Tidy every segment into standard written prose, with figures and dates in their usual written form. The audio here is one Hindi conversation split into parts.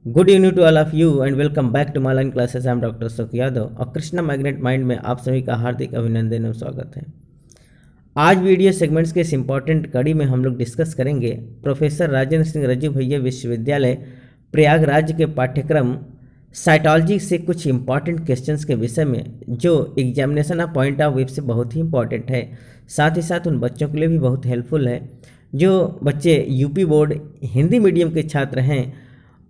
Good evening to all of you and welcome back to my online classes. I am doctor Ashok Yadav और कृष्णा मैग्नेट माइंड में आप सभी का हार्दिक अभिनंदन एवं स्वागत है। आज वीडियो सेगमेंट्स के इस इंपॉर्टेंट कड़ी में हम लोग डिस्कस करेंगे प्रोफेसर राजेंद्र सिंह रज्जू भैया विश्वविद्यालय प्रयागराज के पाठ्यक्रम साइटोलॉजी से कुछ इंपॉर्टेंट क्वेश्चंस के विषय में, जो examination of point of view से बहुत ही इंपॉर्टेंट है, साथ ही साथ उन बच्चों के लिए भी बहुत हेल्पफुल है जो बच्चे यूपी बोर्ड हिंदी मीडियम के छात्र हैं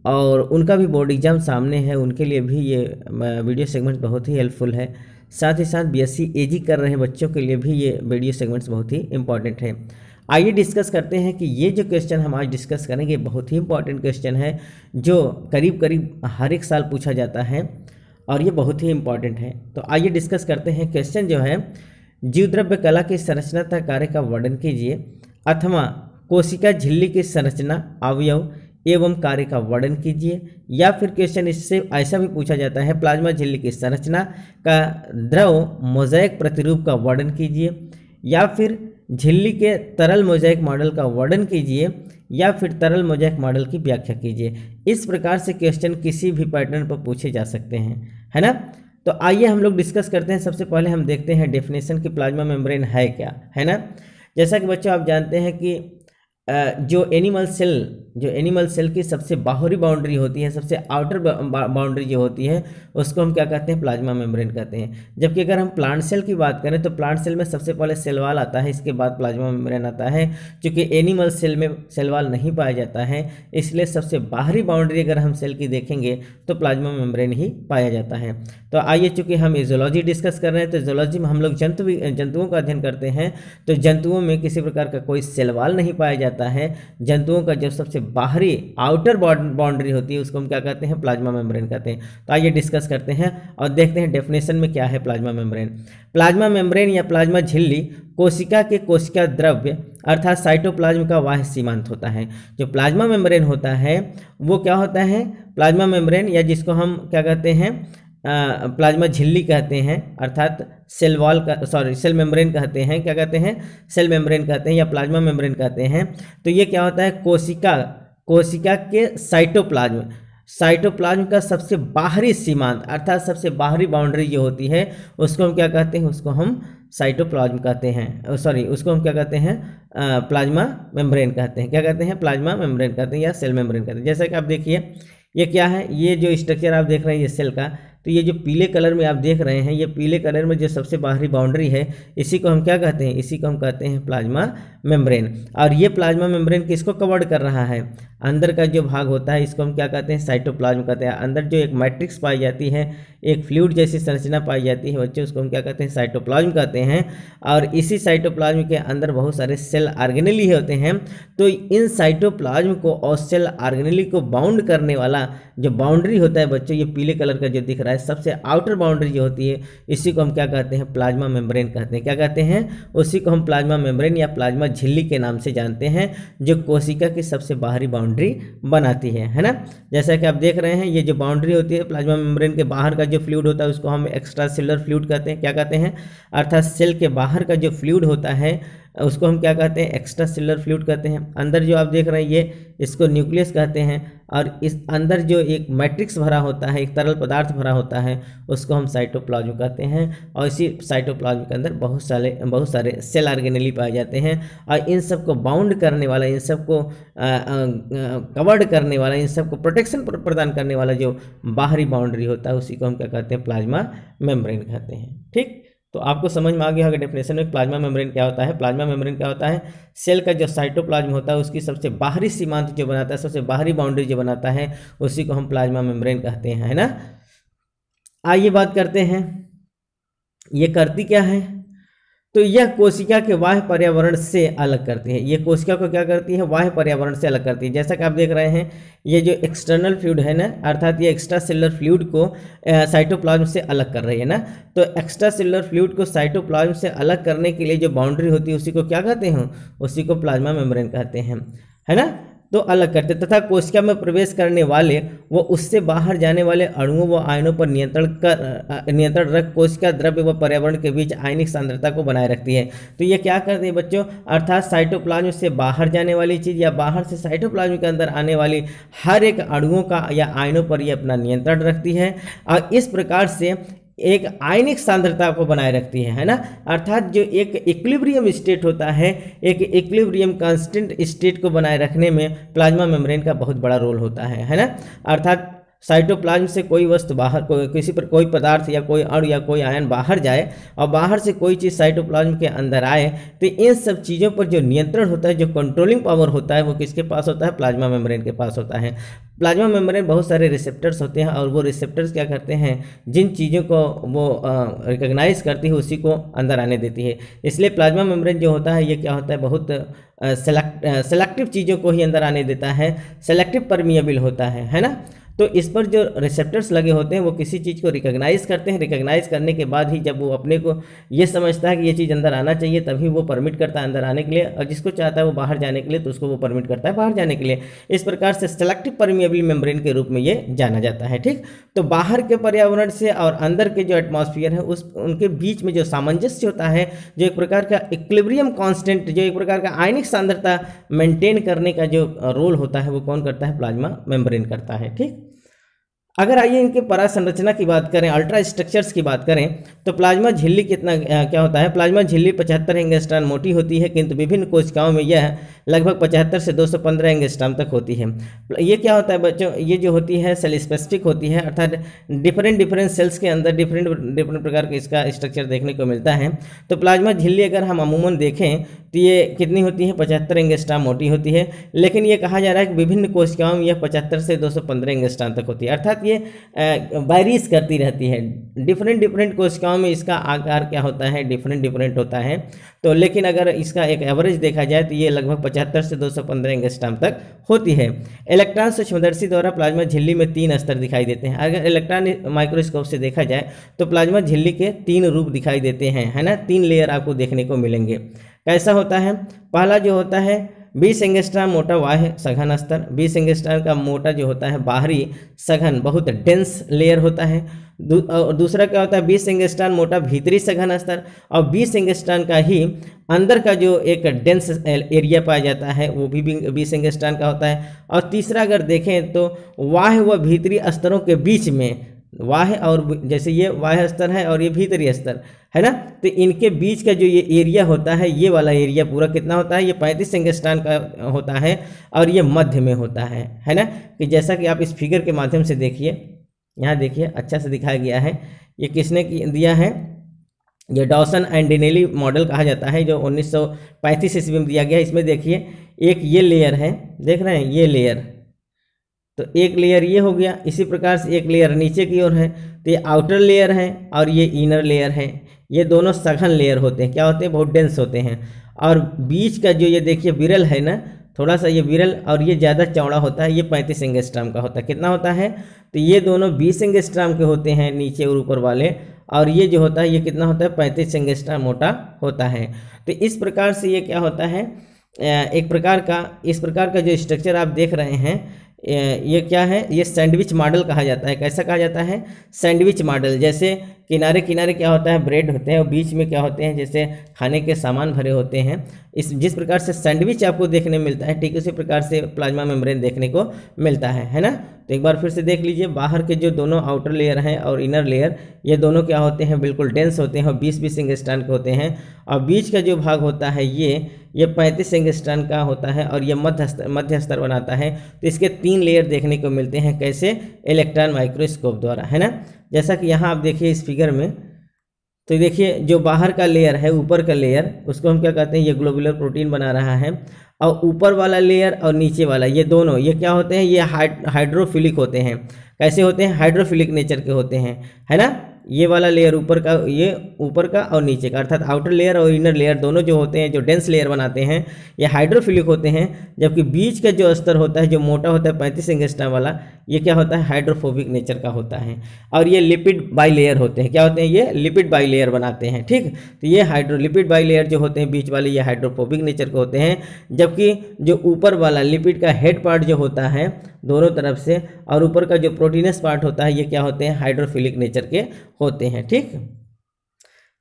और उनका भी बोर्ड एग्ज़ाम सामने है। उनके लिए भी ये वीडियो सेगमेंट बहुत ही हेल्पफुल है। साथ ही साथ बीएससी एजी कर रहे बच्चों के लिए भी ये वीडियो सेगमेंट्स बहुत ही इंपॉर्टेंट है। आइए डिस्कस करते हैं कि ये जो क्वेश्चन हम आज डिस्कस करेंगे बहुत ही इंपॉर्टेंट क्वेश्चन है, जो करीब करीब हर एक साल पूछा जाता है और ये बहुत ही इंपॉर्टेंट है। तो आइए डिस्कस करते हैं। क्वेश्चन जो है, जीवद्रव्य कला की संरचना तथा कार्य का वर्णन कीजिए, अथवा कोशिका झिल्ली की संरचना, अवयव एवं कार्य का वर्णन कीजिए। या फिर क्वेश्चन इससे ऐसा भी पूछा जाता है, प्लाज्मा झिल्ली की संरचना का द्रव मोज़ेक प्रतिरूप का वर्णन कीजिए, या फिर झिल्ली के तरल मोज़ेक मॉडल का वर्णन कीजिए, या फिर तरल मोज़ेक मॉडल की व्याख्या कीजिए। इस प्रकार से क्वेश्चन किसी भी पैटर्न पर पूछे जा सकते हैं, है ना। तो आइए हम लोग डिस्कस करते हैं। सबसे पहले हम देखते हैं डेफिनेशन कि प्लाज्मा मेम्ब्रेन है क्या, है ना। जैसा कि बच्चों आप जानते हैं कि जो एनिमल सेल की सबसे बाहरी बाउंड्री होती है, सबसे आउटर बाउंड्री जो होती है, उसको हम क्या कहते हैं, प्लाज्मा मेम्ब्रेन कहते हैं। जबकि अगर हम प्लांट सेल की बात करें तो प्लांट सेल में सबसे पहले सेल वॉल आता है, इसके बाद प्लाज्मा मेम्ब्रेन आता है। क्योंकि एनिमल सेल में सेल वॉल नहीं पाया जाता है, इसलिए सबसे बाहरी बाउंड्री अगर हम सेल की देखेंगे तो प्लाज्मा मेम्ब्रेन ही पाया जाता है। तो आइए, चूँकि हम जूलॉजी डिस्कस कर रहे हैं तो जूलॉजी में हम लोग जंतुओं का अध्ययन करते हैं, तो जंतुओं में किसी प्रकार का कोई सेल वॉल नहीं पाया जाता है। जंतुओं का जो सबसे बाहरी आउटर बाउंड्री होती है उसको हम क्या कहते हैं, प्लाज्मा मेम्ब्रेन कहते हैं। तो आइए डिस्कस करते हैं और देखते हैं डेफिनेशन में क्या है प्लाज्मा मेम्ब्रेन। प्लाज्मा मेम्ब्रेन या प्लाज्मा झिल्ली कोशिका के कोशिका द्रव्य अर्थात साइटोप्लाज्म का बाह्य सीमांत होता है। जो प्लाज्मा मेम्ब्रेन होता है वो क्या होता है, प्लाज्मा मेम्ब्रेन, या जिसको हम क्या कहते हैं, प्लाज्मा झिल्ली कहते हैं, अर्थात सेल मेम्ब्रेन कहते हैं, क्या कहते हैं, सेल मेम्ब्रेन कहते हैं या प्लाज्मा मेम्ब्रेन कहते हैं। तो ये क्या होता है, कोशिका के साइटोप्लाज्म का सबसे बाहरी सीमांत अर्थात सबसे बाहरी बाउंड्री जो होती है उसको हम क्या कहते हैं, उसको हम साइटोप्लाज्म कहते हैं, उसको हम क्या कहते हैं, प्लाज्मा मेम्ब्रेन कहते हैं। क्या कहते हैं, प्लाज्मा मेम्ब्रेन कहते हैं या सेल मेम्ब्रेन कहते हैं। जैसा कि आप देखिए ये क्या है, ये जो स्ट्रक्चर आप देख रहे हैं ये सेल का, तो ये जो पीले कलर में आप देख रहे हैं, ये पीले कलर में जो सबसे बाहरी बाउंड्री है, इसी को हम क्या कहते हैं, इसी को हम कहते हैं प्लाज्मा मेम्ब्रेन। और ये प्लाज्मा मेम्ब्रेन किसको कवर्ड कर रहा है, अंदर का जो भाग होता है इसको हम क्या कहते हैं, साइटोप्लाज्म कहते हैं। अंदर जो एक मैट्रिक्स पाई जाती है, एक फ्लूइड जैसी संरचना पाई जाती है बच्चों, उसको हम क्या कहते हैं, साइटोप्लाज्म कहते हैं। और इसी साइटोप्लाज्म के अंदर बहुत सारे सेल ऑर्गेनेली होते हैं। तो इन साइटोप्लाज्म को और सेल ऑर्गेनेली को बाउंड करने वाला जो बाउंड्री होता है बच्चों, ये पीले कलर का जो दिख रहा है, सबसे आउटर बाउंड्री जो होती है, इसी को हम क्या कहते हैं, प्लाज्मा मेम्ब्रेन कहते हैं। क्या कहते हैं, उसी को हम प्लाज्मा मेम्ब्रेन या प्लाज्मा झिल्ली के नाम से जानते हैं, जो कोशिका की सबसे बाहरी बाउंड्री बनाती है ना। जैसा कि आप देख रहे हैं, ये जो बाउंड्री होती है प्लाज्मा मेम्ब्रेन के बाहर का जो फ्लूइड होता है उसको हम एक्स्ट्रा सेलुलर फ्लूइड कहते हैं। क्या कहते हैं, अर्थात सेल के बाहर का जो फ्लूइड होता है उसको हम क्या कहते हैं, एक्स्ट्रा सेलुलर फ्लूइड कहते हैं। अंदर जो आप देख रहे हैं ये इसको न्यूक्लियस कहते हैं, और इस अंदर जो एक मैट्रिक्स भरा होता है, एक तरल पदार्थ भरा होता है, उसको हम साइटोप्लाज्म कहते हैं। और इसी साइटोप्लाज्म के अंदर बहुत सारे सेल ऑर्गेनेली पाए जाते हैं, और इन सब को बाउंड करने वाला, इन सब को कवर्ड करने वाला, इन सब को प्रोटेक्शन प्रदान करने वाला जो बाहरी बाउंड्री होता है उसी को हम क्या कहते हैं, प्लाज्मा मेम्ब्रेन कहते हैं। ठीक, तो आपको समझ में आ गया होगा डेफिनेशन में प्लाज्मा मेम्ब्रेन क्या होता है। प्लाज्मा मेम्ब्रेन क्या होता है, सेल का जो साइटोप्लाज्म होता है उसकी सबसे बाहरी सीमांत जो बनाता है, सबसे बाहरी बाउंड्री जो बनाता है, उसी को हम प्लाज्मा मेम्ब्रेन कहते हैं, है ना। आइए बात करते हैं ये करती क्या है। तो यह कोशिका के बाह्य पर्यावरण से अलग करती है। ये कोशिका को क्या करती है, बाह्य पर्यावरण से अलग करती है। जैसा कि आप देख रहे हैं, ये जो एक्सटर्नल फ्लूइड है ना, अर्थात ये एक्स्ट्रा सेलुलर फ्लूइड को साइटोप्लाज्म से अलग कर रही है ना। तो एक्स्ट्रा सेलुलर फ्लूइड को साइटोप्लाज्म से अलग करने के लिए जो बाउंड्री होती है उसी को क्या कहते हैं, उसी को प्लाज्मा मेम्ब्रेन कहते हैं, है ना। तो अलग करते तथा कोशिका में प्रवेश करने वाले वो उससे बाहर जाने वाले अणुओं व आयनों पर नियंत्रण रख कोशिका द्रव्य व पर्यावरण के बीच आयनिक सांद्रता को बनाए रखती है। तो ये क्या करती है बच्चों, अर्थात साइटोप्लाज्म से बाहर जाने वाली चीज़ या बाहर से साइटोप्लाज्म के अंदर आने वाली हर एक अणुओं का या आयनों पर ये अपना नियंत्रण रखती है और इस प्रकार से एक आयनिक सांद्रता को बनाए रखती है ना। अर्थात जो एक इक्विलिब्रियम स्टेट होता है, एक इक्विलिब्रियम कांस्टेंट स्टेट को बनाए रखने में प्लाज्मा मेम्ब्रेन का बहुत बड़ा रोल होता है ना। अर्थात साइटोप्लाज्म से कोई वस्तु बाहर कोई पदार्थ या कोई अणु या कोई आयन बाहर जाए और बाहर से कोई चीज़ साइटोप्लाज्म के अंदर आए, तो इन सब चीज़ों पर जो नियंत्रण होता है, जो कंट्रोलिंग पावर होता है, वो किसके पास होता है, प्लाज्मा मेम्ब्रेन के पास होता है। प्लाज्मा मेम्ब्रेन बहुत सारे रिसेप्टर्स होते हैं और वो रिसेप्टर्स क्या करते हैं, जिन चीज़ों को वो रिकॉग्नाइज करती है उसी को अंदर आने देती है। इसलिए प्लाज्मा मेम्ब्रेन जो होता है ये क्या होता है, बहुत सेलेक्टिव चीज़ों को ही अंदर आने देता है, सेलेक्टिव परमिएबल होता है ना। तो इस पर जो रिसेप्टर्स लगे होते हैं वो किसी चीज़ को रिकॉग्नाइज करते हैं, रिकॉग्नाइज करने के बाद ही जब वो अपने को ये समझता है कि ये चीज़ अंदर आना चाहिए तभी वो परमिट करता है अंदर आने के लिए, और जिसको चाहता है वो बाहर जाने के लिए तो उसको वो परमिट करता है बाहर जाने के लिए। इस प्रकार से सेलेक्टिव परमिएबल मेम्ब्रेन के रूप में ये जाना जाता है। ठीक, तो बाहर के पर्यावरण से और अंदर के जो एटमॉस्फेयर है उनके बीच में जो सामंजस्य होता है, जो एक प्रकार का इक्विलिब्रियम कांस्टेंट, जो एक प्रकार का आयनिक सांद्रता मेंटेन करने का जो रोल होता है वो कौन करता है, प्लाज्मा मेम्ब्रेन करता है। ठीक, अगर आइए इनके परा संरचना की बात करें, अल्ट्रा स्ट्रक्चर्स की बात करें, तो प्लाज्मा झिल्ली कितना क्या होता है, प्लाज्मा झिल्ली 75 एंगस्ट्रॉम मोटी होती है, किंतु विभिन्न कोशिकाओं में यह लगभग 75 से 215 एंगस्ट्रॉम तक होती है। ये क्या होता है बच्चों, ये जो होती है सेल स्पेसिफिक होती है, अर्थात डिफरेंट सेल्स के अंदर डिफरेंट प्रकार का इसका स्ट्रक्चर देखने को मिलता है। तो प्लाज्मा झिल्ली अगर हम अमूमन देखें तो ये कितनी होती है, 75 एंगस्ट्रॉम मोटी होती है, लेकिन ये कहा जा रहा है कि विभिन्न कोशिकाओं में यह 75 से 215 एंगस्ट्रॉम तक होती है। अर्थात ये वायरीज करती रहती है, डिफरेंट कोशिकाओं में इसका आकार क्या होता है, डिफरेंट होता है। तो लेकिन अगर इसका एक एवरेज देखा जाए तो ये लगभग 75 से 215 एंगस्ट्रॉम तक होती है। इलेक्ट्रॉन सूक्ष्मदर्शी द्वारा प्लाज्मा झिल्ली में 3 स्तर दिखाई देते हैं। अगर इलेक्ट्रॉन माइक्रोस्कोप से देखा जाए तो प्लाज्मा झिल्ली के 3 रूप दिखाई देते हैं, है ना, 3 लेयर आपको देखने को मिलेंगे। कैसा होता है, पहला जो होता है 20 एंगस्ट्रॉम मोटा बाह्य सघन स्तर, 20 एंगस्ट्रॉम का मोटा जो होता है बाहरी सघन बहुत डेंस लेयर होता है। और दूसरा क्या होता है 20 एंगस्ट्रॉम मोटा भीतरी सघन स्तर, और 20 एंगस्ट्रॉम का ही अंदर का जो एक डेंस एरिया पाया जाता है वो भी 20 एंगस्ट्रॉम का होता है। और तीसरा अगर देखें तो बाह्य व भीतरी स्तरों के बीच में, बाह्य और जैसे ये बाह्य स्तर है और ये भीतरी स्तर है ना, तो इनके बीच का जो ये एरिया होता है, ये वाला एरिया पूरा कितना होता है, ये 35 एंगस्ट्रॉम का होता है और ये मध्य में होता है ना। कि जैसा कि आप इस फिगर के माध्यम से देखिए, यहाँ देखिए अच्छा से दिखाया गया है। ये किसने दिया है, ये डॉसन एंड डिनेली मॉडल कहा जाता है, जो 1935 ईस्वी में दिया गया है। इसमें देखिए एक ये लेयर है, देख रहे हैं ये लेयर, तो एक लेयर ये हो गया, इसी प्रकार से एक लेयर नीचे की ओर है, तो ये आउटर लेयर है और ये इनर लेयर है। ये दोनों सघन लेयर होते हैं, क्या होते हैं, बहुत डेंस होते हैं। और बीच का जो ये देखिए विरल है ना, थोड़ा सा ये विरल और ये ज़्यादा चौड़ा होता है, ये 35 एंगस्ट्रॉम का होता है। कितना होता है, तो ये दोनों 20 एंगस्ट्रॉम के होते हैं नीचे और ऊपर वाले, और ये जो होता है ये कितना होता है, 35 एंगस्ट्रॉम मोटा होता है। तो इस प्रकार से ये क्या होता है, एक प्रकार का, इस प्रकार का जो स्ट्रक्चर आप देख रहे हैं ये क्या है, ये सैंडविच मॉडल कहा जाता है। कैसा कहा जाता है, सैंडविच मॉडल। जैसे किनारे किनारे क्या होता है, ब्रेड होते हैं और बीच में क्या होते हैं, जैसे खाने के सामान भरे होते हैं। इस जिस प्रकार से सैंडविच आपको देखने मिलता है, ठीक उसी प्रकार से प्लाज्मा मेम्ब्रेन देखने को मिलता है ना। तो एक बार फिर से देख लीजिए, बाहर के जो दोनों आउटर लेयर हैं और इनर लेयर, ये दोनों क्या होते हैं, बिल्कुल डेंस होते हैं और 20-20 एंगस्ट्रॉम के होते हैं। और बीच का जो भाग होता है ये 35 एंगस्ट्रॉम का होता है और ये मध्य स्तर बनाता है। तो इसके 3 लेयर देखने को मिलते हैं, कैसे, इलेक्ट्रॉन माइक्रोस्कोप द्वारा, है ना। जैसा कि यहाँ आप देखिए इस फिगर में, तो देखिए जो बाहर का लेयर है, ऊपर का लेयर, उसको हम क्या कहते हैं, ये ग्लोबुलर प्रोटीन बना रहा है। और ऊपर वाला लेयर और नीचे वाला, ये दोनों ये क्या होते हैं, ये हाइड्रोफिलिक होते हैं। कैसे होते हैं, हाइड्रोफिलिक नेचर के होते हैं, है ना। ये वाला लेयर ऊपर का, ये ऊपर का और नीचे का, अर्थात आउटर लेयर और इनर लेयर दोनों जो होते हैं, जो डेंस लेयर बनाते हैं, ये हाइड्रोफिलिक होते हैं। जबकि बीच का जो स्तर होता है, जो मोटा होता है 35 एंगस्ट्रॉम वाला, ये क्या होता है, हाइड्रोफोबिक नेचर का होता है। और ये लिपिड बाइलेयर होते हैं, क्या होते हैं, ये लिपिड बाइलेयर बनाते हैं। ठीक, तो ये लिपिड बाइलेयर जो होते हैं बीच वाले, ये हाइड्रोफोबिक नेचर के होते हैं। जबकि जो ऊपर वाला लिपिड का हेड पार्ट जो होता है दोनों तरफ से, और ऊपर का जो प्रोटीनस पार्ट होता है ये क्या होते हैं, हाइड्रोफिलिक नेचर के होते हैं। ठीक,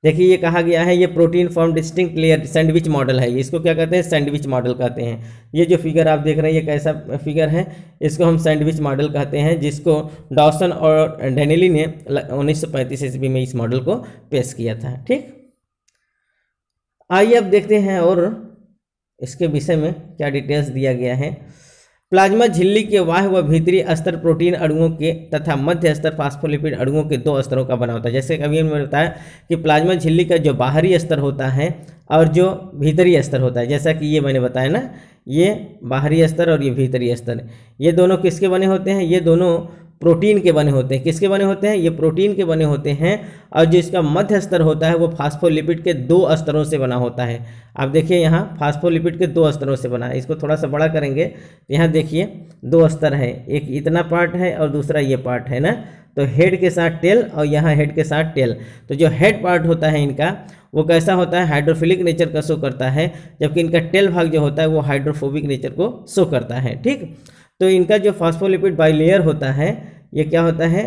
देखिए ये कहा गया है, ये protein form distinct layer sandwich model है, इसको क्या कहते हैं, सैंडविच मॉडल कहते हैं। ये जो फिगर आप देख रहे हैं ये कैसा फिगर है, इसको हम सैंडविच मॉडल कहते हैं, जिसको डॉसन और डेनेली ने 1935 ईस्वी में इस मॉडल को पेश किया था। ठीक, आइए अब देखते हैं और इसके विषय में क्या डिटेल्स दिया गया है। प्लाज्मा झिल्ली के बाह्य व भीतरी स्तर प्रोटीन अणुओं के तथा मध्य स्तर फास्फोलिपिड अणुओं के 2 स्तरों का बना होता है। जैसे कभी मैंने बताया कि प्लाज्मा झिल्ली का जो बाहरी स्तर होता है और जो भीतरी स्तर होता है, जैसा कि ये मैंने बताया ना, ये बाहरी स्तर और ये भीतरी स्तर, ये दोनों किसके बने होते हैं, ये दोनों प्रोटीन के बने होते हैं। किसके बने होते हैं, ये प्रोटीन के बने होते हैं, और जो इसका मध्य स्तर होता है वो फास्फोलिपिड के 2 स्तरों से बना होता है। आप देखिए यहाँ फास्फोलिपिड के 2 स्तरों से बना है, इसको थोड़ा सा बड़ा करेंगे, यहाँ देखिए 2 स्तर है, एक इतना पार्ट है और दूसरा ये पार्ट है ना, तो हेड के साथ टेल और यहाँ हेड के साथ टेल। तो जो हेड पार्ट होता है इनका वो कैसा होता है, हाइड्रोफिलिक नेचर का शो करता है, जबकि इनका टेल भाग जो होता है वो हाइड्रोफोबिक नेचर को शो करता है। ठीक, तो इनका जो फास्फोलिपिड बाइलेयर होता है ये क्या होता है,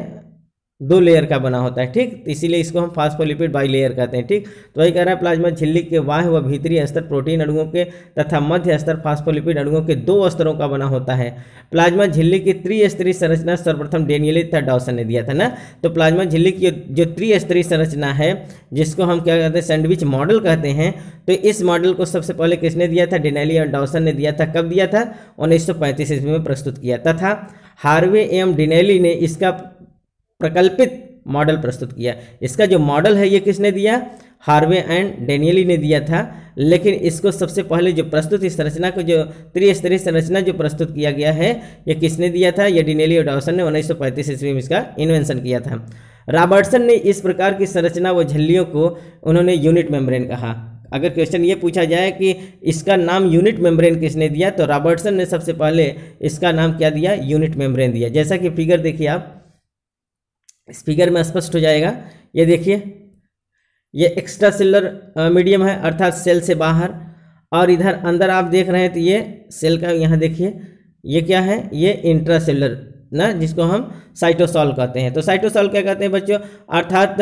2 लेयर का बना होता है। ठीक, तो इसीलिए इसको हम फास्फोलिपिड बाइलेयर कहते हैं। ठीक, तो वही कह रहा है प्लाज्मा झिल्ली के बाह्य व भीतरी स्तर प्रोटीन अणुओं के तथा मध्य स्तर फास्फोलिपिड अणुओं के 2 स्तरों का बना होता है। प्लाज्मा झिल्ली की त्रिस्तरीय संरचना सर्वप्रथम डेनियली तथा डॉसन ने दिया था ना, तो प्लाज्मा झिल्ली की जो त्रिस्तरीय संरचना है जिसको हम क्या कहते हैं, सैंडविच मॉडल कहते हैं, तो इस मॉडल को सबसे पहले किसने दिया था, डेनेली और डॉसन ने दिया था। कब दिया था, 1935 ईस्वी में प्रस्तुत किया तथा हार्वे एम डेनेली ने इसका प्रकल्पित मॉडल प्रस्तुत किया। इसका जो मॉडल है ये किसने दिया, हार्वे एंड डेनियली ने दिया था, लेकिन इसको सबसे पहले जो प्रस्तुत इस संरचना को, जो त्रिस्तरीय संरचना जो प्रस्तुत किया गया है, ये किसने दिया था, ये डेनेली और डॉसन ने 1935 ईस्वी में इसका इन्वेंशन किया था। रॉबर्टसन ने इस प्रकार की संरचना व झिल्लियों को उन्होंने यूनिट मेम्ब्रेन कहा। अगर क्वेश्चन ये पूछा जाए कि इसका नाम यूनिट मेम्ब्रेन किसने दिया, तो रॉबर्टसन ने सबसे पहले इसका नाम क्या दिया, यूनिट मेम्ब्रेन दिया। जैसा कि फिगर देखिए आप, इस फिगर में स्पष्ट हो जाएगा, ये देखिए ये एक्स्ट्रा सेलुलर मीडियम है अर्थात सेल से बाहर, और इधर अंदर आप देख रहे हैं तो ये सेल का, यहाँ देखिए ये क्या है, ये इंट्रा सेलुलर ना, जिसको हम साइटोसॉल कहते हैं। तो साइटोसॉल क्या कहते हैं बच्चों, अर्थात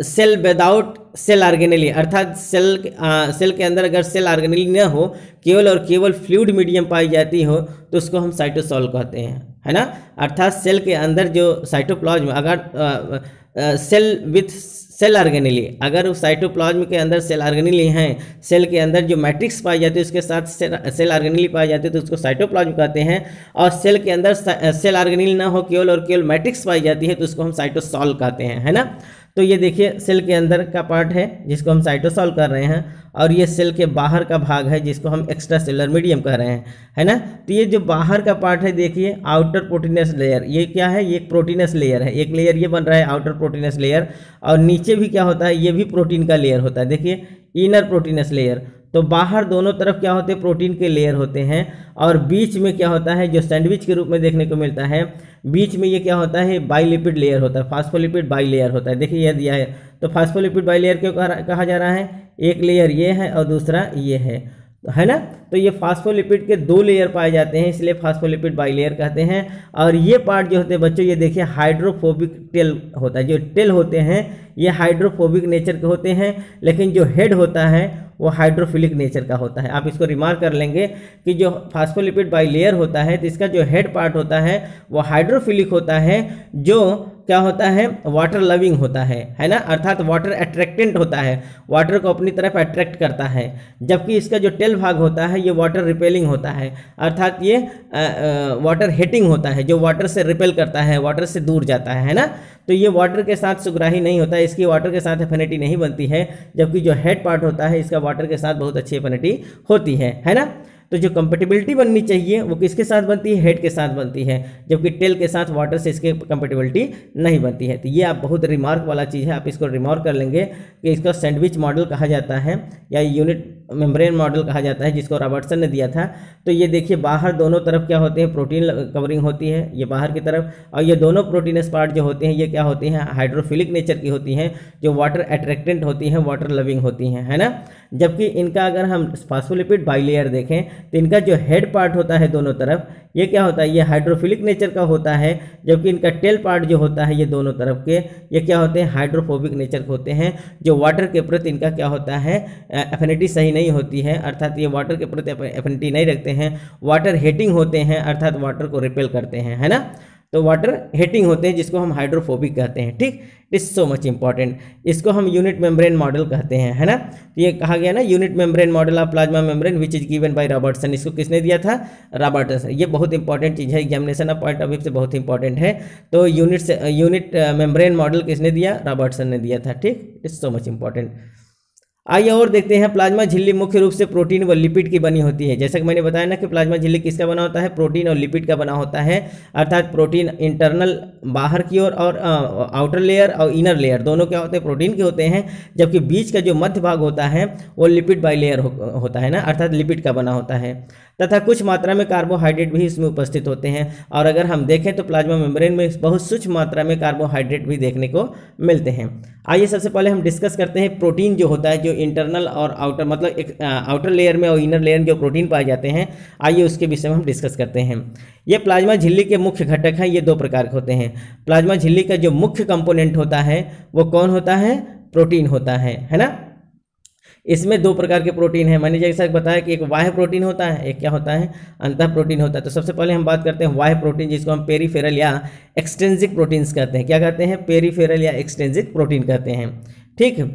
सेल विदाउट सेल ऑर्गेनेली, अर्थात सेल के अंदर अगर सेल ऑर्गेनेली न हो, केवल और केवल फ्लूइड मीडियम पाई जाती हो, तो उसको हम साइटोसॉल कहते हैं, है ना। अर्थात सेल के अंदर जो साइटोप्लाज्म, अगर सेल विथ सेल ऑर्गेनेली, अगर उस साइटोप्लाज्म के अंदर सेल ऑर्गेनेली हैं, सेल के अंदर जो मैट्रिक्स पाई जाती है उसके साथ सेल ऑर्गेनेली पाई जाती है, तो उसको साइटोप्लाज्म कहते हैं। और सेल के अंदर सेल ऑर्गेनेली ना हो, केवल और केवल मैट्रिक्स पाई जाती है, तो उसको हम साइटोसॉल कहते हैं, है ना। तो ये देखिए सेल के अंदर का पार्ट है जिसको हम साइटोसॉल कर रहे हैं, और ये सेल के बाहर का भाग है जिसको हम एक्स्ट्रा सेलुलर मीडियम कह रहे हैं, है ना। तो ये जो बाहर का पार्ट है देखिए, आउटर प्रोटीनस लेयर, ये क्या है, ये एक प्रोटीनस लेयर है, एक लेयर ये बन रहा है आउटर प्रोटीनस लेयर, और नीचे भी क्या होता है, ये भी प्रोटीन का लेयर होता है, देखिए इनर प्रोटीनस लेयर। तो बाहर दोनों तरफ क्या होते हैं, प्रोटीन के लेयर होते हैं, और बीच में क्या होता है, जो सैंडविच के रूप में देखने को मिलता है, बीच में ये क्या होता है, बाइलिपिड लेयर होता है, फास्फोलिपिड बाइलेयर होता है। देखिए यह दिया है, तो फास्फोलिपिड बाइलेयर क्यों कहा जा रहा है, एक लेयर ये है और दूसरा ये है ना। तो ये फास्फोलिपिड के 2 लेयर पाए जाते हैं, इसलिए फास्फोलिपिड बाइलेयर कहते हैं। और ये पार्ट जो होते हैं बच्चों, ये देखिए हाइड्रोफोबिक टेल होता है, जो टेल होते हैं ये हाइड्रोफोबिक नेचर के होते हैं, लेकिन जो हेड होता है वो हाइड्रोफिलिक नेचर का होता है। आप इसको रिमार्क कर लेंगे कि जो फास्फोलिपिड बाइलेयर होता है, तो इसका जो हेड पार्ट होता है वो हाइड्रोफिलिक होता है, जो क्या होता है, वाटर लविंग होता है ना, अर्थात वाटर अट्रैक्टेंट होता है, वाटर को अपनी तरफ अट्रैक्ट करता है। जबकि इसका जो टेल भाग होता है ये वाटर रिपेलिंग होता है, अर्थात ये वाटर हेटिंग होता है, जो वाटर से रिपेल करता है, वाटर से दूर जाता है ना। तो ये वाटर के साथ सुग्राही नहीं होता है, इसकी वाटर के साथ एफिनिटी नहीं बनती है, जबकि जो हेड पार्ट होता है इसका वाटर के साथ बहुत अच्छी एफिनिटी होती है ना। तो जो कंपेटिबिलिटी बननी चाहिए वो किसके साथ बनती है, हेड के साथ बनती है, जबकि टेल के साथ वाटर से इसकी कंपेटिबिलिटी नहीं बनती है। तो ये आप बहुत रिमार्क वाला चीज़ है, आप इसको रिमार्क कर लेंगे कि इसका सैंडविच मॉडल कहा जाता है या यूनिट मेम्ब्रेन मॉडल कहा जाता है, जिसको रॉबर्टसन ने दिया था। तो ये देखिए बाहर दोनों तरफ क्या होते हैं, प्रोटीन कवरिंग होती है ये बाहर की तरफ, और ये दोनों प्रोटीनस पार्ट जो होते हैं ये क्या होती हैं, हाइड्रोफिलिक नेचर की होती हैं, जो वाटर अट्रैक्टेंट होती हैं, वाटर लविंग होती हैं, है ना। जबकि इनका अगर हम फास्फोलिपिड बाइलेयर देखें तो इनका जो हेड पार्ट होता है दोनों तरफ, ये क्या होता है, ये हाइड्रोफिलिक नेचर का होता है, जबकि इनका टेल पार्ट जो होता है ये दोनों तरफ के, ये क्या होते हैं, हाइड्रोफोबिक नेचर के होते हैं, जो वाटर के प्रति इनका क्या होता है, एफिनिटी सही नहीं होती है, अर्थात ये वाटर के प्रति एफिनिटी नहीं रखते हैं, वाटर हेटिंग होते हैं, अर्थात वाटर को रिपेल करते हैं, है ना। तो वाटर हेटिंग होते हैं जिसको हम हाइड्रोफोबिक कहते हैं, ठीक। It is so much important. इसको हम यूनिट मेम्ब्रेन मॉडल कहते हैं, है ना। तो ये कहा गया ना, unit membrane model of plasma membrane which is given by Robertson. इसको किसने दिया था, रॉबर्टसन। ये बहुत इंपॉर्टेंट चीज़ है, examination of point of view से बहुत इंपॉर्टेंट है। तो यूनिट मेम्ब्रेन मॉडल किसने दिया, रॉबर्टसन ने दिया था, ठीक। It is so much important. आइए और देखते हैं, प्लाज्मा झिल्ली मुख्य रूप से प्रोटीन व लिपिड की बनी होती है। जैसा कि मैंने बताया ना कि प्लाज्मा झिल्ली किसका बना होता है, प्रोटीन और लिपिड का बना होता है, अर्थात प्रोटीन इंटरनल बाहर की ओर और आउटर लेयर और इनर लेयर दोनों क्या होते हैं, प्रोटीन के होते हैं, जबकि बीच का जो मध्य भाग होता है वो लिपिड बाई लेयर होता है ना, अर्थात लिपिड का बना होता है, तथा कुछ मात्रा में कार्बोहाइड्रेट भी इसमें उपस्थित होते हैं। और अगर हम देखें तो प्लाज्मा मेम्ब्रेन में बहुत सूक्ष्म मात्रा में कार्बोहाइड्रेट भी देखने को मिलते हैं। आइए सबसे पहले हम डिस्कस करते हैं प्रोटीन जो होता है, जो इंटरनल और आउटर, मतलब एक आउटर लेयर में और इनर लेयर में जो प्रोटीन पाए जाते हैं, आइए उसके विषय में हम डिस्कस करते हैं। ये प्लाज्मा झिल्ली के मुख्य घटक हैं, ये दो प्रकार के होते हैं। प्लाज्मा झिल्ली का जो मुख्य कंपोनेंट होता है वो कौन होता है, प्रोटीन होता है ना। इसमें दो प्रकार के प्रोटीन है, मैंने जैसा बताया कि एक बाह्य प्रोटीन होता है, एक क्या होता है, अंतः प्रोटीन होता है। तो सबसे पहले हम बात करते हैं बाह्य प्रोटीन, जिसको हम पेरिफेरल या एक्सट्रिंसिक प्रोटीन्स कहते हैं। क्या कहते हैं, पेरिफेरल या एक्सट्रिंसिक प्रोटीन कहते हैं, ठीक।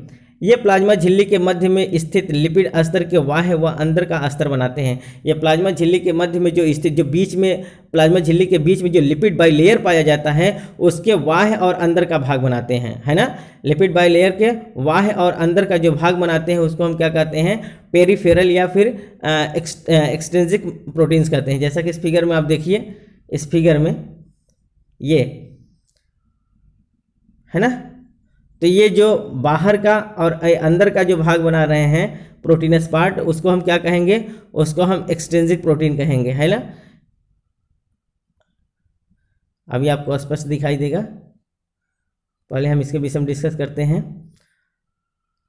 ये प्लाज्मा झिल्ली के मध्य में स्थित लिपिड अस्तर के बाह्य व अंदर का अस्तर बनाते हैं। ये प्लाज्मा झिल्ली के मध्य में जो स्थित, जो बीच में प्लाज्मा झिल्ली के बीच में जो लिपिड बाई लेयर पाया जाता है, उसके बाह्य और अंदर का भाग बनाते हैं, है ना। लिपिड बाई लेयर के बाह्य और अंदर का जो भाग बनाते हैं उसको हम क्या कहते हैं, पेरिफेरल या फिर एक्सट्रिंसिक प्रोटीन्स कहते हैं। जैसा कि इस फिगर में आप देखिए, इस फिगर में ये है ना, तो ये जो बाहर का और अंदर का जो भाग बना रहे हैं प्रोटीनस पार्ट, उसको हम क्या कहेंगे, उसको हम एक्सट्रिंसिक प्रोटीन कहेंगे, है ना। अभी आपको स्पष्ट दिखाई देगा, पहले हम इसके विषय में डिस्कस करते हैं।